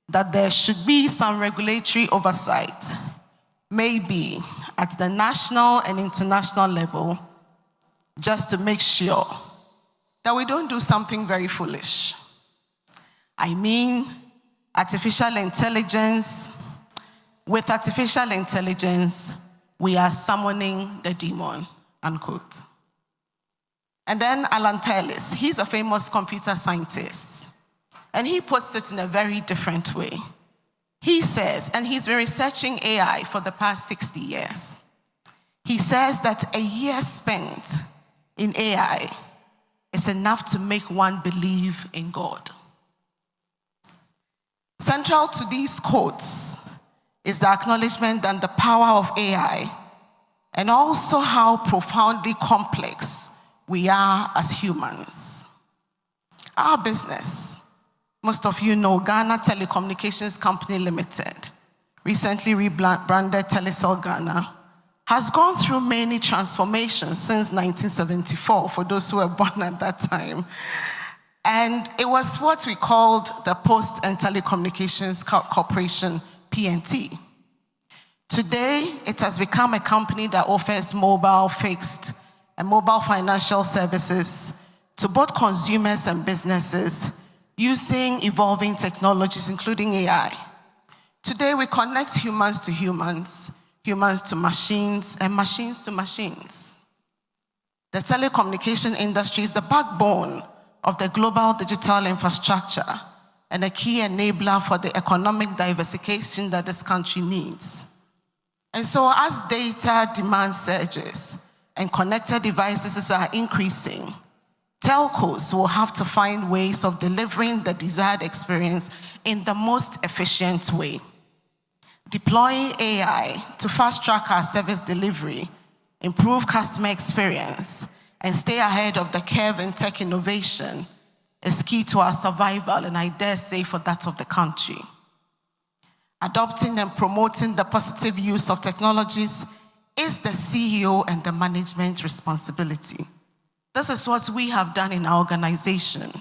that there should be some regulatory oversight, maybe at the national and international level, just to make sure that we don't do something very foolish. I mean, artificial intelligence. With artificial intelligence, we are summoning the demon," unquote. And then Alan Perlis, he's a famous computer scientist, and he puts it in a very different way. He says, and he's been researching AI for the past 60 years, he says that a year spent in AI is enough to make one believe in God. Central to these quotes is the acknowledgement that the power of AI and also how profoundly complex we are as humans. Our business, most of you know, Ghana Telecommunications Company Limited, recently rebranded Telecom Ghana, has gone through many transformations since 1974, for those who were born at that time. And it was what we called the Post and Telecommunications Corporation, PNT. Today, it has become a company that offers mobile, fixed, and mobile financial services to both consumers and businesses using evolving technologies, including AI. Today, we connect humans to humans, humans to machines, and machines to machines. The telecommunication industry is the backbone of the global digital infrastructure and a key enabler for the economic diversification that this country needs. And so as data demand surges and connected devices are increasing, telcos will have to find ways of delivering the desired experience in the most efficient way. Deploying AI to fast-track our service delivery, improve customer experience, and stay ahead of the curve in tech innovation is key to our survival, and I dare say for that of the country. Adopting and promoting the positive use of technologies is the CEO and the management responsibility. This is what we have done in our organization.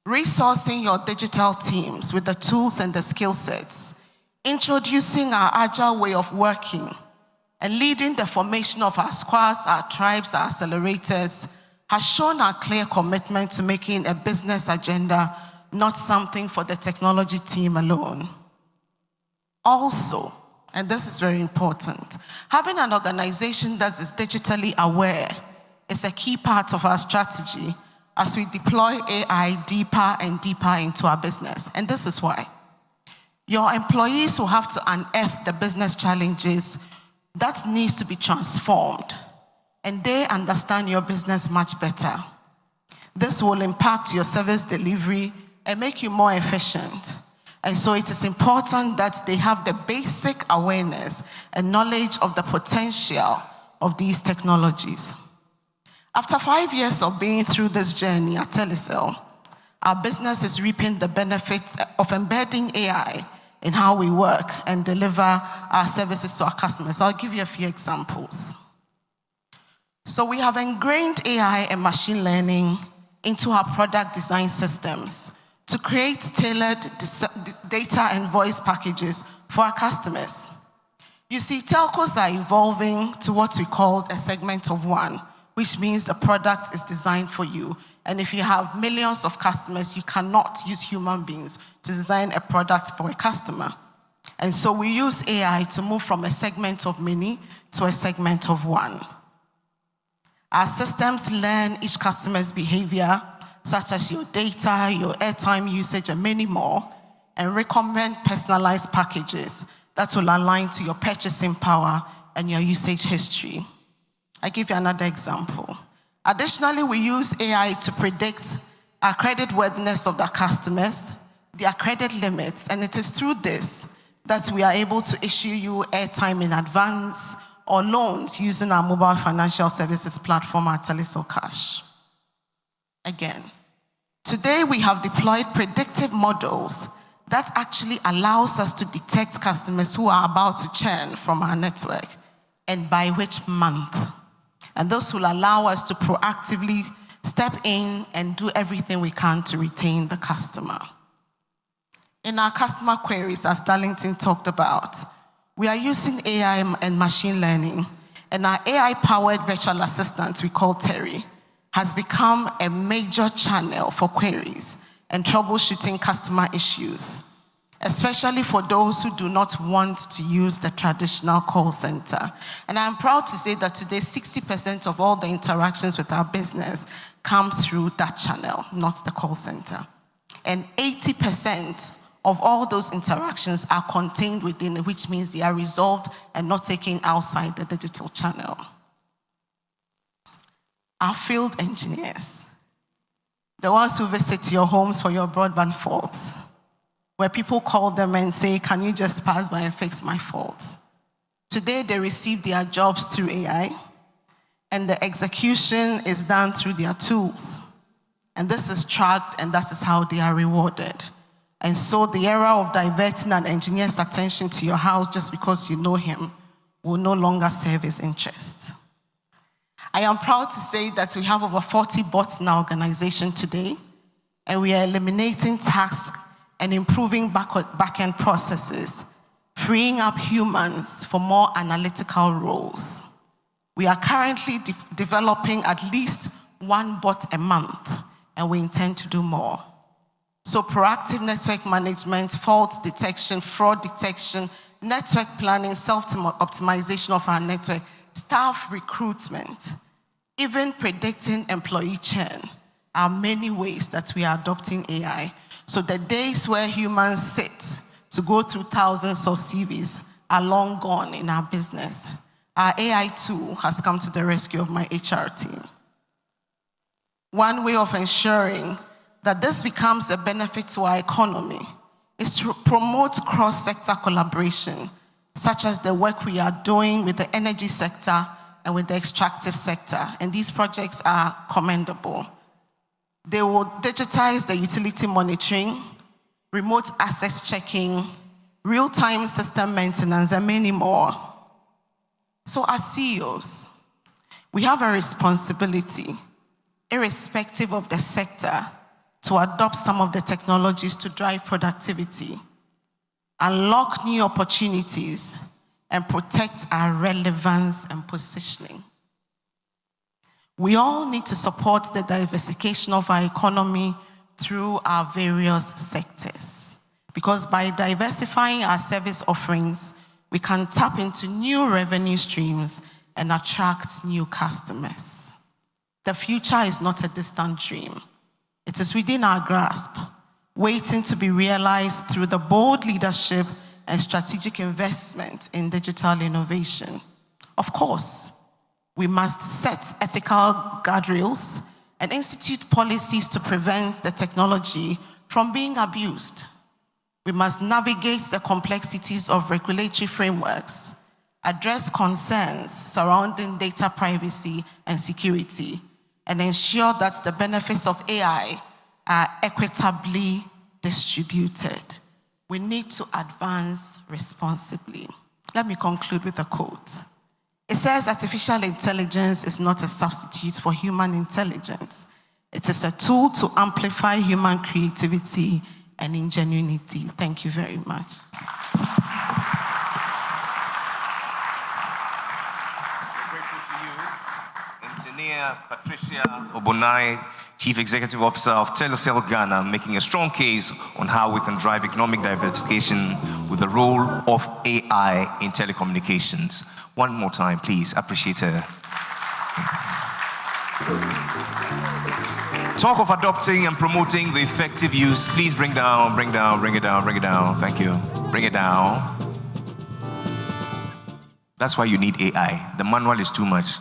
Resourcing your digital teams with the tools and the skill sets, introducing our agile way of working, and leading the formation of our squads, our tribes, our accelerators has shown our clear commitment to making a business agenda not something for the technology team alone. Also, and this is very important, having an organization that is digitally aware is a key part of our strategy as we deploy AI deeper and deeper into our business. And this is why. Your employees will have to unearth the business challenges that needs to be transformed, and they understand your business much better. This will impact your service delivery and make you more efficient. And so it is important that they have the basic awareness and knowledge of the potential of these technologies. After 5 years of being through this journey at Telecel, our business is reaping the benefits of embedding AI in how we work and deliver our services to our customers. I'll give you a few examples. So we have ingrained AI and machine learning into our product design systems to create tailored data and voice packages for our customers. You see, telcos are evolving to what we call a segment of one, which means the product is designed for you. And if you have millions of customers, you cannot use human beings to design a product for a customer. And so we use AI to move from a segment of many to a segment of one. Our systems learn each customer's behavior, such as your data, your airtime usage, and many more, and recommend personalized packages that will align to your purchasing power and your usage history. I'll give you another example. Additionally, we use AI to predict our creditworthiness of the customers, their credit limits, and it is through this that we are able to issue you airtime in advance or loans using our mobile financial services platform at Telecel Cash. Again, today we have deployed predictive models that actually allows us to detect customers who are about to churn from our network and by which month. And this will allow us to proactively step in and do everything we can to retain the customer. In our customer queries, as Darlington talked about, we are using AI and machine learning, and our AI-powered virtual assistant we call Terry has become a major channel for queries and troubleshooting customer issues, especially for those who do not want to use the traditional call center. And I'm proud to say that today 60% of all the interactions with our business come through that channel, not the call center. And 80% of all those interactions are contained within it, which means they are resolved and not taken outside the digital channel. Our field engineers, the ones who visit your homes for your broadband faults, where people call them and say, can you just pass by and fix my faults? Today they receive their jobs through AI, and the execution is done through their tools. And this is tracked, and that is how they are rewarded. And so the era of diverting an engineer's attention to your house just because you know him will no longer serve his interest. I am proud to say that we have over 40 bots in our organization today, and we are eliminating tasks and improving back-end processes, freeing up humans for more analytical roles. We are currently developing at least one bot a month, and we intend to do more. So proactive network management, fault detection, fraud detection, network planning, self-optimization of our network, staff recruitment, even predicting employee churn are many ways that we are adopting AI. So the days where humans sit to go through thousands of CVs are long gone in our business. Our AI tool has come to the rescue of my HR team. One way of ensuring that this becomes a benefit to our economy is to promote cross-sector collaboration, such as the work we are doing with the energy sector and with the extractive sector, and these projects are commendable. They will digitize the utility monitoring, remote access checking, real-time system maintenance, and many more. So as CEOs, we have a responsibility, irrespective of the sector, to adopt some of the technologies to drive productivity, unlock new opportunities, and protect our relevance and positioning. We all need to support the diversification of our economy through our various sectors. Because by diversifying our service offerings, we can tap into new revenue streams and attract new customers. The future is not a distant dream. It is within our grasp, waiting to be realized through the bold leadership and strategic investment in digital innovation. Of course, we must set ethical guardrails and institute policies to prevent the technology from being abused. We must navigate the complexities of regulatory frameworks, address concerns surrounding data privacy and security, and ensure that the benefits of AI are equitably distributed. We need to advance responsibly. Let me conclude with a quote. It says, artificial intelligence is not a substitute for human intelligence. It is a tool to amplify human creativity and ingenuity. Thank you very much. We're grateful to you, Engineer Patricia Obonai, Chief Executive Officer of Telecom Ghana, making a strong case on how we can drive economic diversification with the role of AI in telecommunications. One more time, please. Appreciate her. Talk of adopting and promoting the effective use. Please bring it down. Thank you. Bring it down. That's why you need AI. The manual is too much.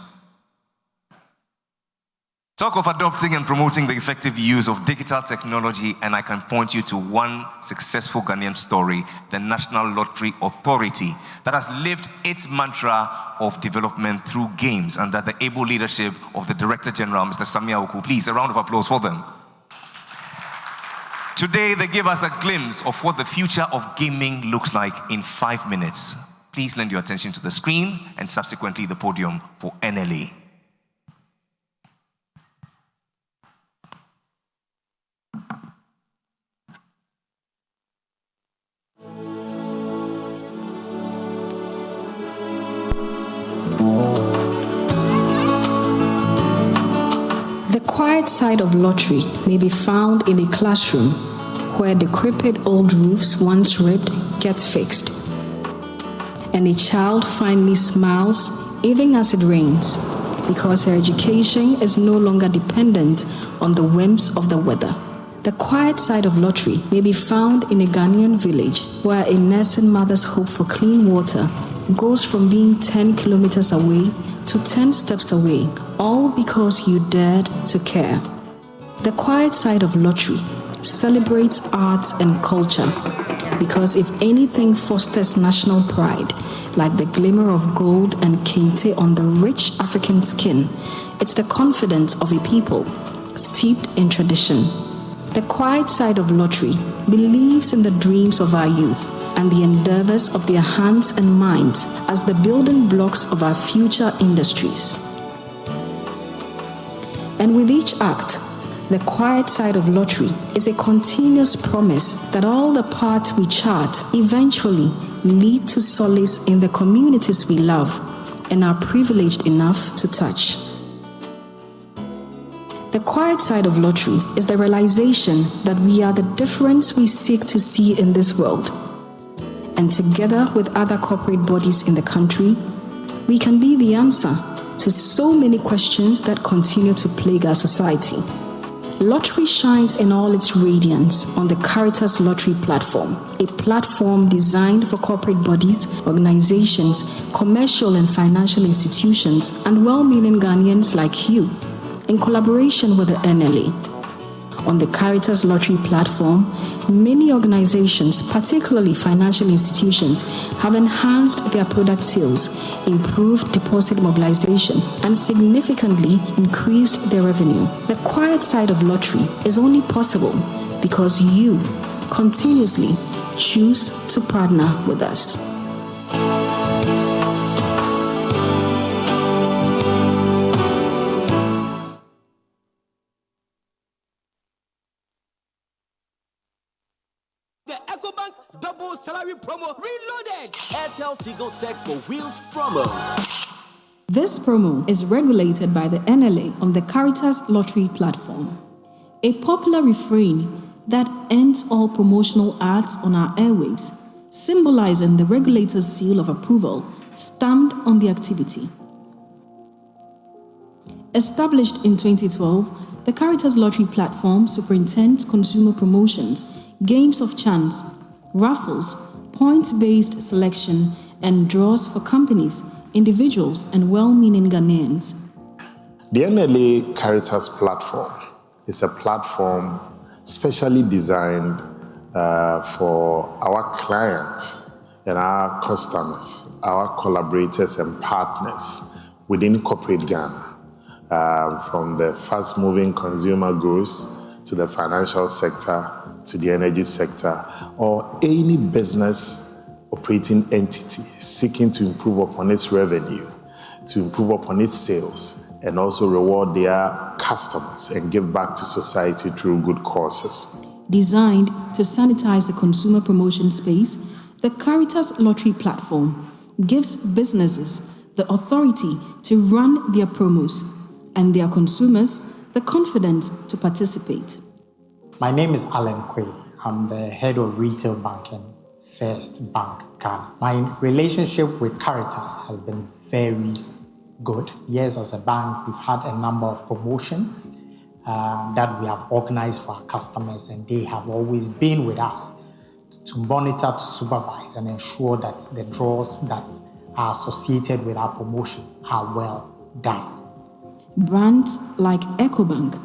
Talk of adopting and promoting the effective use of digital technology, and I can point you to one successful Ghanaian story, the National Lottery Authority, that has lived its mantra of development through games under the able leadership of the Director General, Mr. Samia Oku. Please, a round of applause for them. Today, they give us a glimpse of what the future of gaming looks like in 5 minutes. Please lend your attention to the screen and subsequently the podium for NLA. The quiet side of lottery may be found in a classroom where decrepit old roofs once ripped get fixed, and a child finally smiles even as it rains because her education is no longer dependent on the whims of the weather. The quiet side of lottery may be found in a Ghanaian village where a nursing mother's hope for clean water goes from being 10 kilometers away to 10 steps away, all because you dared to care. The quiet side of lottery celebrates arts and culture because if anything fosters national pride, like the glimmer of gold and kente on the rich African skin, it's the confidence of a people steeped in tradition. The quiet side of lottery believes in the dreams of our youth and the endeavors of their hands and minds as the building blocks of our future industries. And with each act, the quiet side of lottery is a continuous promise that all the paths we chart eventually lead to solace in the communities we love and are privileged enough to touch. The quiet side of lottery is the realization that we are the difference we seek to see in this world. And together with other corporate bodies in the country, we can be the answer to so many questions that continue to plague our society. Lottery shines in all its radiance on the Caritas Lottery platform, a platform designed for corporate bodies, organizations, commercial and financial institutions, and well-meaning Ghanaians like you, in collaboration with the NLA. On the Caritas Lottery platform, many organizations, particularly financial institutions, have enhanced their product sales, improved deposit mobilization, and significantly increased their revenue. The quiet side of lottery is only possible because you continuously choose to partner with us. Double salary promo reloaded. Airtel Tigo Text for Wheels promo. This promo is regulated by the NLA on the Caritas Lottery platform. A popular refrain that ends all promotional ads on our airwaves, symbolizing the regulator's seal of approval stamped on the activity. Established in 2012, the Caritas Lottery platform superintends consumer promotions, games of chance, raffles, points-based selection, and draws for companies, individuals, and well-meaning Ghanaians. The NLA Caritas platform is a platform specially designed for our clients and our customers, our collaborators and partners within corporate Ghana, from the fast-moving consumer goods to the financial sector to the energy sector, or any business operating entity seeking to improve upon its revenue, to improve upon its sales, and also reward their customers and give back to society through good causes. Designed to sanitize the consumer promotion space, the Caritas Lottery platform gives businesses the authority to run their promos and their consumers the confidence to participate. My name is Alan Quay. I'm the head of retail banking, First Bank Ghana. My relationship with Caritas has been very good. Yes, as a bank, we've had a number of promotions that we have organized for our customers, and they have always been with us to monitor, to supervise, and ensure that the draws that are associated with our promotions are well done. Brands like EcoBank,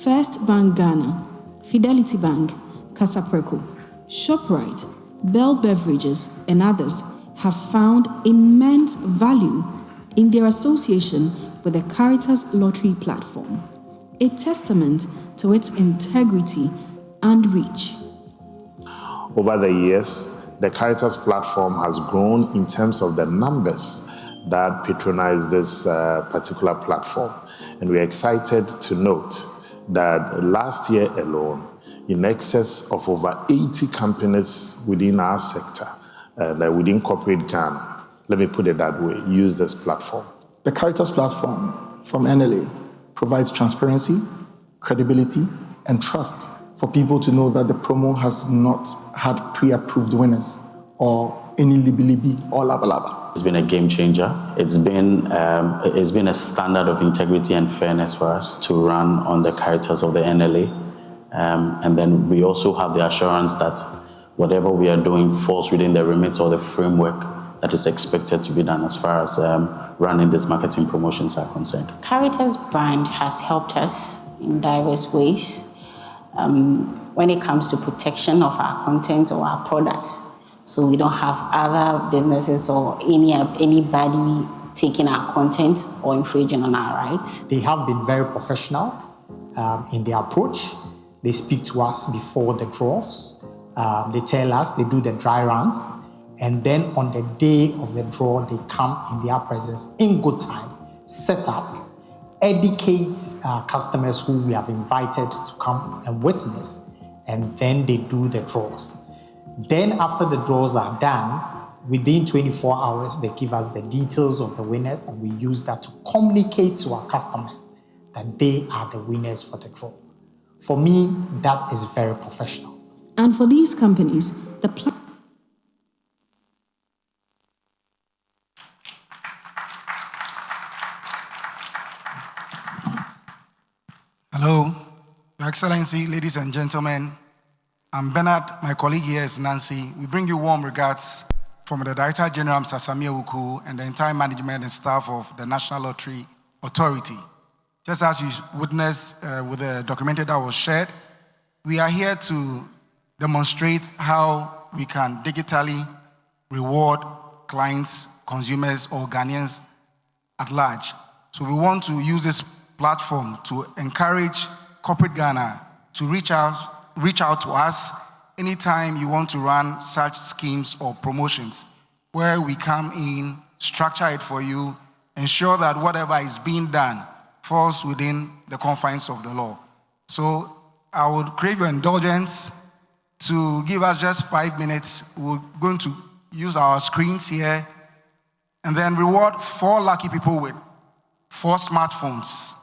First Bank Ghana, Fidelity Bank, Casapreco, ShopRite, Bell Beverages, and others have found immense value in their association with the Caritas Lottery platform, a testament to its integrity and reach. Over the years, the Caritas platform has grown in terms of the numbers that patronize this particular platform. And we're excited to note that last year alone, in excess of over 80 companies within our sector, within corporate Ghana, let me put it that way, use this platform. The Caritas platform from NLA provides transparency, credibility, and trust for people to know that the promo has not had pre-approved winners or any libi or laba. It's been a game changer. It's been a standard of integrity and fairness for us to run on the Caritas of the NLA. And then we also have the assurance that whatever we are doing falls within the remit or the framework that is expected to be done as far as running these marketing promotions are concerned. Caritas brand has helped us in diverse ways when it comes to protection of our content or our products. So we don't have other businesses or anybody taking our content or infringing on our rights. They have been very professional in their approach. They speak to us before the draws. They tell us, they do the dry runs, and then on the day of the draw, they come in their presence in good time, set up, educate customers who we have invited to come and witness, and then they do the draws. Then after the draws are done, within 24 hours, they give us the details of the winners, and we use that to communicate to our customers that they are the winners for the draw. For me, that is very professional. And for these companies, the Hello, Your Excellency, ladies and gentlemen. I'm Bernard, my colleague here is Nancy. We bring you warm regards from the Director General, Mr. Samir Wuku, and the entire management and staff of the National Lottery Authority. Just as you witnessed with the documentary that was shared, we are here to demonstrate how we can digitally reward clients, consumers, or Ghanaians at large. So we want to use this platform to encourage corporate Ghana to reach out to us anytime you want to run such schemes or promotions, where we come in, structure it for you, ensure that whatever is being done falls within the confines of the law. So I would crave your indulgence to give us just 5 minutes. We're going to use our screens here and then reward 4 lucky people with 4 smartphones.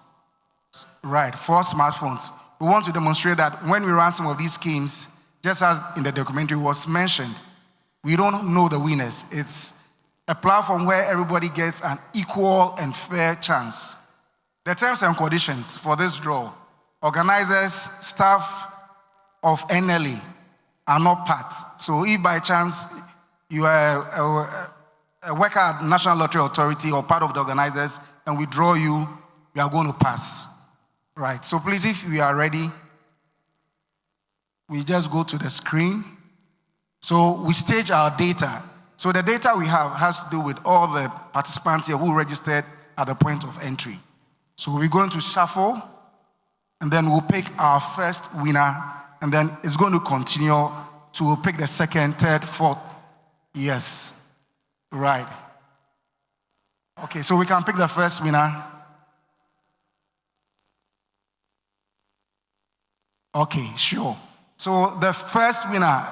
Right, 4 smartphones. We want to demonstrate that when we run some of these schemes, just as in the documentary was mentioned, we don't know the winners. It's a platform where everybody gets an equal and fair chance. The terms and conditions for this draw: organizers, staff of NLA are not part. So if by chance you are a worker at National Lottery Authority or part of the organizers and we draw you, we are going to pass. Right, so please, if we are ready, we just go to the screen. So we stage our data. So the data we have has to do with all the participants here who registered at the point of entry. So we're going to shuffle, and then we'll pick our first winner, and then it's going to continue to pick the second, third, fourth. Yes, right. Okay, so we can pick the first winner. Okay, sure. So the first winner,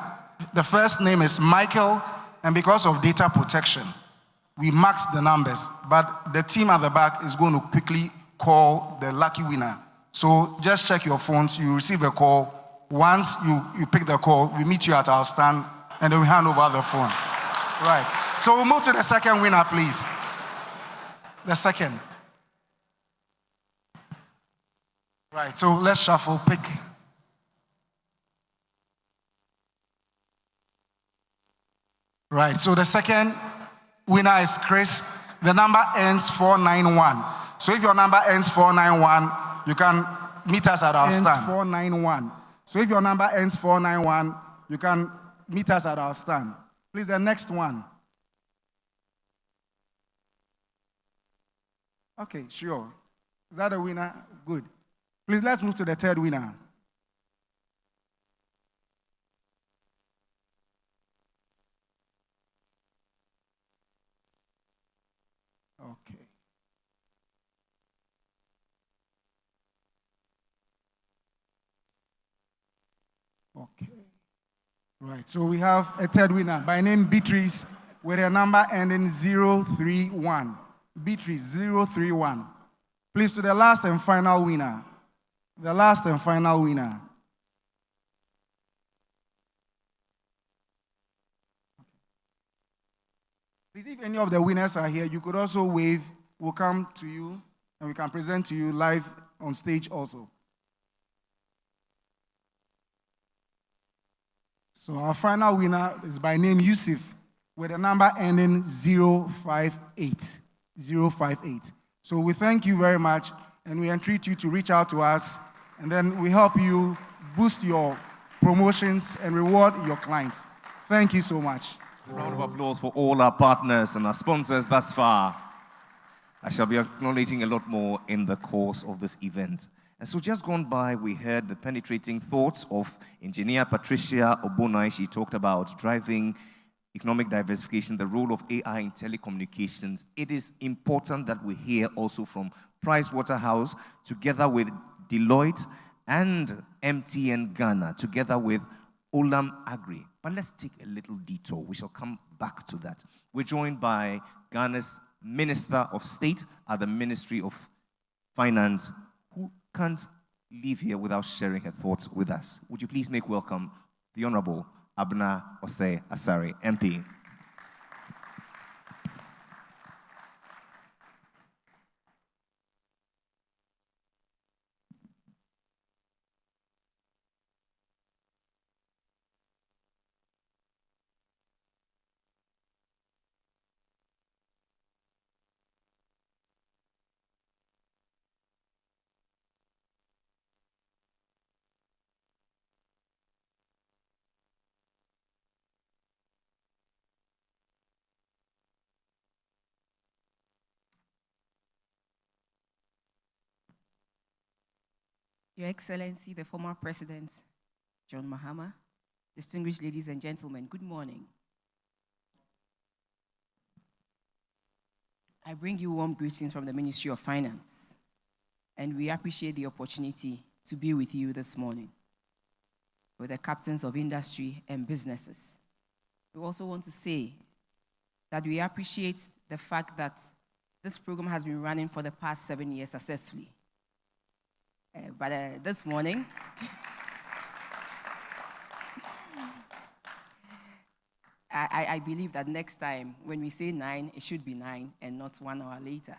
the first name is Michael, and because of data protection, we maxed the numbers, but the team at the back is going to quickly call the lucky winner. So just check your phones, you receive a call. Once you pick the call, we meet you at our stand, and then we hand over the phone. Right. So we'll move to the second winner, please. The second. Right, so let's shuffle, pick. Right, so the second winner is Chris. The number ends 491. So if your number ends 491, you can meet us at our stand. 491. So if your number ends 491, you can meet us at our stand. Please, the next one. Okay, sure. Is that a winner? Good. Please, let's move to the third winner. Okay. Okay. Right, so we have a third winner by name Beatrice with a number ending 031. Beatrice 031. Please, to the last and final winner. The last and final winner. Please, if any of the winners are here, you could also wave. We'll come to you and we can present to you live on stage also. So our final winner is by name Yusuf with a number ending 058. 058. So we thank you very much and we entreat you to reach out to us, and then we help you boost your promotions and reward your clients. Thank you so much. A round of applause for all our partners and our sponsors thus far. I shall be acknowledging a lot more in the course of this event. And so just gone by, we heard the penetrating thoughts of Engineer Patricia Obonai. She talked about driving economic diversification, the role of AI in telecommunications. It is important that we hear also from Pricewaterhouse, together with Deloitte and MTN Ghana, together with Olam Agri. But let's take a little detour. We shall come back to that. We're joined by Ghana's Minister of State at the Ministry of Finance, who can't leave here without sharing her thoughts with us. Would you please make welcome the Honorable Abna Osei Asare, MP. Your Excellency, the former President, John Mahama, distinguished ladies and gentlemen, good morning. I bring you warm greetings from the Ministry of Finance, and we appreciate the opportunity to be with you this morning, with the captains of industry and businesses. We also want to say that we appreciate the fact that This program has been running for the past 7 years successfully. But this morning, I believe that next time when we say 9, it should be 9 and not 1 hour later.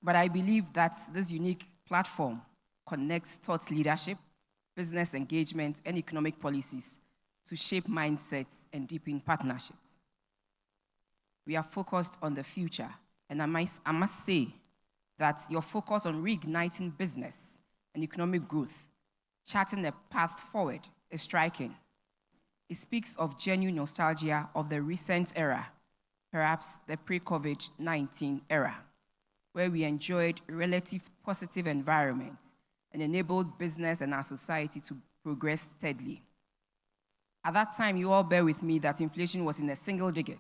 But I believe that this unique platform connects thought leadership, business engagement, and economic policies to shape mindsets and deepen partnerships. We are focused on the future, and I must say that your focus on reigniting business and economic growth, charting a path forward, is striking. It speaks of genuine nostalgia of the recent era, perhaps the pre-COVID-19 era, where we enjoyed a relative positive environment and enabled business and our society to progress steadily. At that time, you all bear with me that inflation was in a single digit.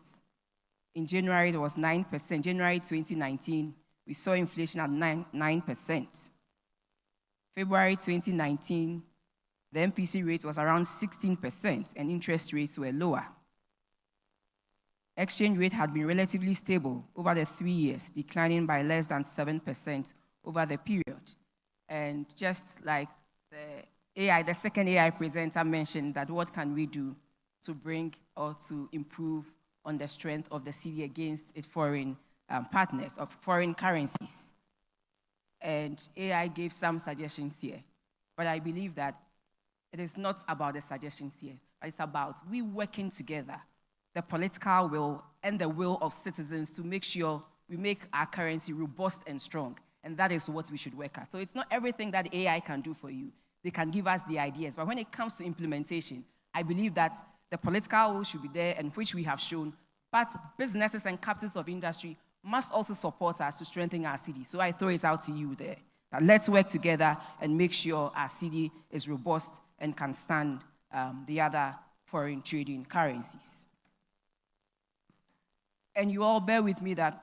In January, it was 9%. January 2019, we saw inflation at 9%. February 2019, the MPC rate was around 16% and interest rates were lower. Exchange rate had been relatively stable over the 3 years, declining by less than 7% over the period. And just like the second AI presenter mentioned, that what can we do to bring or to improve on the strength of the cedi against its foreign partners of foreign currencies. And AI gave some suggestions here. But I believe that it is not about the suggestions here, but it's about we working together, the political will and the will of citizens to make sure we make our currency robust and strong. And that is what we should work at. So it's not everything that AI can do for you. They can give us the ideas. But when it comes to implementation, I believe that the political will should be there, and which we have shown. But businesses and captains of industry must also support us to strengthen our cedi. So I throw it out to you there. That let's work together and make sure our cedi is robust and can stand the other foreign trading currencies. And you all bear with me that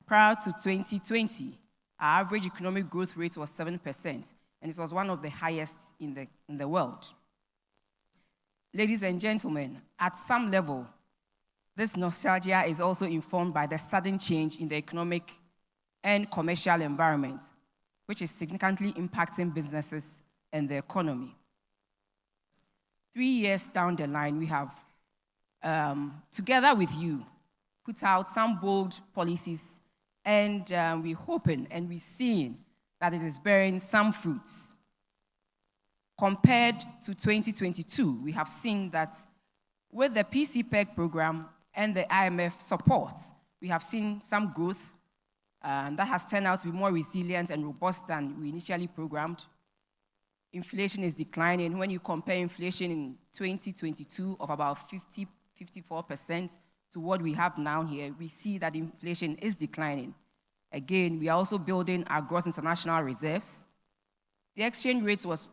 prior to 2020, our average economic growth rate was 7%, and it was one of the highest in the world. Ladies and gentlemen, at some level, this nostalgia is also informed by the sudden change in the economic and commercial environment, which is significantly impacting businesses and the economy. 3 years down the line, we have, together with you, put out some bold policies, and we're hoping and we're seeing that it is bearing some fruits. Compared to 2022, we have seen that with the PCPEG program and the IMF support, we have seen some growth that has turned out to be more resilient and robust than we initially programmed. Inflation is declining. When you compare inflation in 2022 of about 54% to what we have now here, we see that inflation is declining. Again, we are also building our gross international reserves. The exchange rate was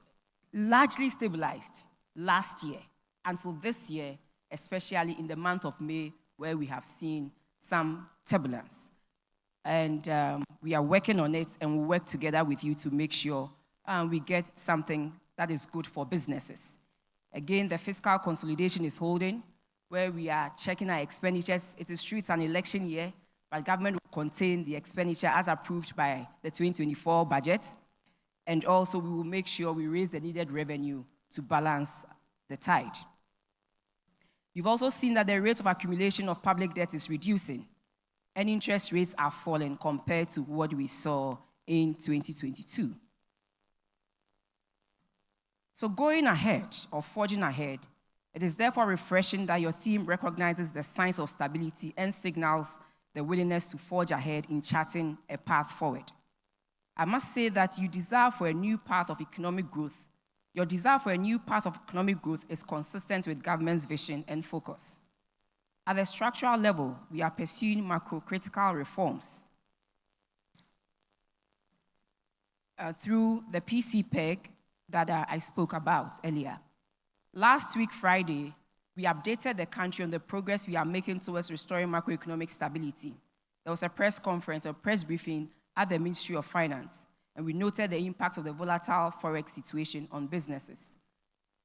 largely stabilized last year until this year, especially in the month of May, where we have seen some turbulence. And we are working on it, and we'll work together with you to make sure we get something that is good for businesses. Again, the fiscal consolidation is holding, where we are checking our expenditures. It is true it's an election year, but government will contain the expenditure as approved by the 2024 budget. And also, we will make sure we raise the needed revenue to balance the tide. You've also seen that the rate of accumulation of public debt is reducing, and interest rates are falling compared to what we saw in 2022. So going ahead, or forging ahead, it is therefore refreshing that your theme recognizes the signs of stability and signals the willingness to forge ahead in charting a path forward. I must say that you desire for a new path of economic growth. Your desire for a new path of economic growth is consistent with government's vision and focus. At the structural level, we are pursuing macro-critical reforms through the PCPEG that I spoke about earlier. Last week, Friday, we updated the country on the progress we are making towards restoring macroeconomic stability. There was a press conference, a press briefing at the Ministry of Finance, and we noted the impact of the volatile forex situation on businesses.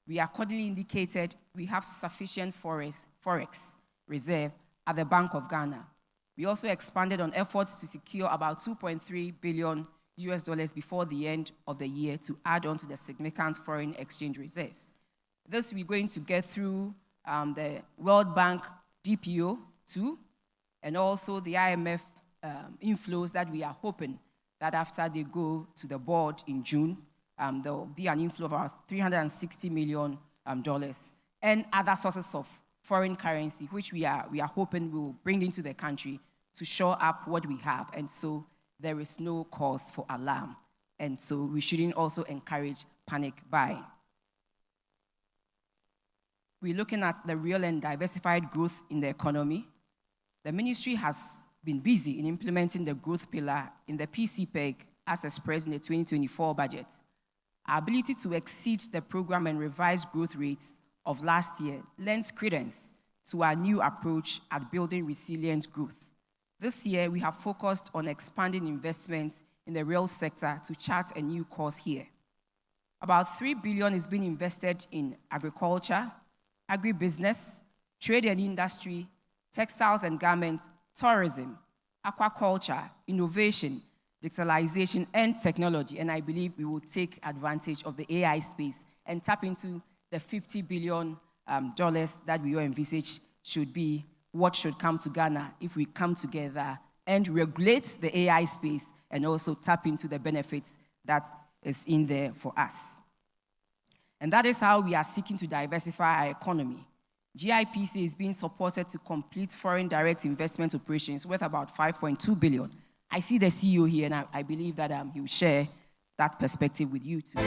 we accordingly indicated we have sufficient forex reserve at the Bank of Ghana. We also expanded on efforts to secure about $2.3 billion before the end of the year to add on to the significant foreign exchange reserves. This we're going to get through the World Bank DPO 2 and also the IMF inflows that we are hoping that after they go to the board in June, there will be an inflow of about $360 million and other sources of foreign currency, which we are hoping will bring into the country to shore up what we have. And so there is no cause for alarm. And so we shouldn't also encourage panic buying. We're looking at the real and diversified growth in the economy. The ministry has been busy in implementing the growth pillar in the PCPEG as expressed in the 2024 budget. Our ability to exceed the program and revised growth rates of last year lends credence to our new approach at building resilient growth. This year, we have focused on expanding investments in the real sector to chart a new course here. About $3 billion is being invested in agriculture, agribusiness, trade and industry, textiles and garments, tourism, aquaculture, innovation, digitalization, and technology. And I believe we will take advantage of the AI space and tap into the $50 billion that we all envisage should be what should come to Ghana if we come together and regulate the AI space and also tap into the benefits that is in there for us. And that is how we are seeking to diversify our economy. GIPC is being supported to complete foreign direct investment operations worth about $5.2 billion. I see the CEO here, and I believe that he will share that perspective with you too.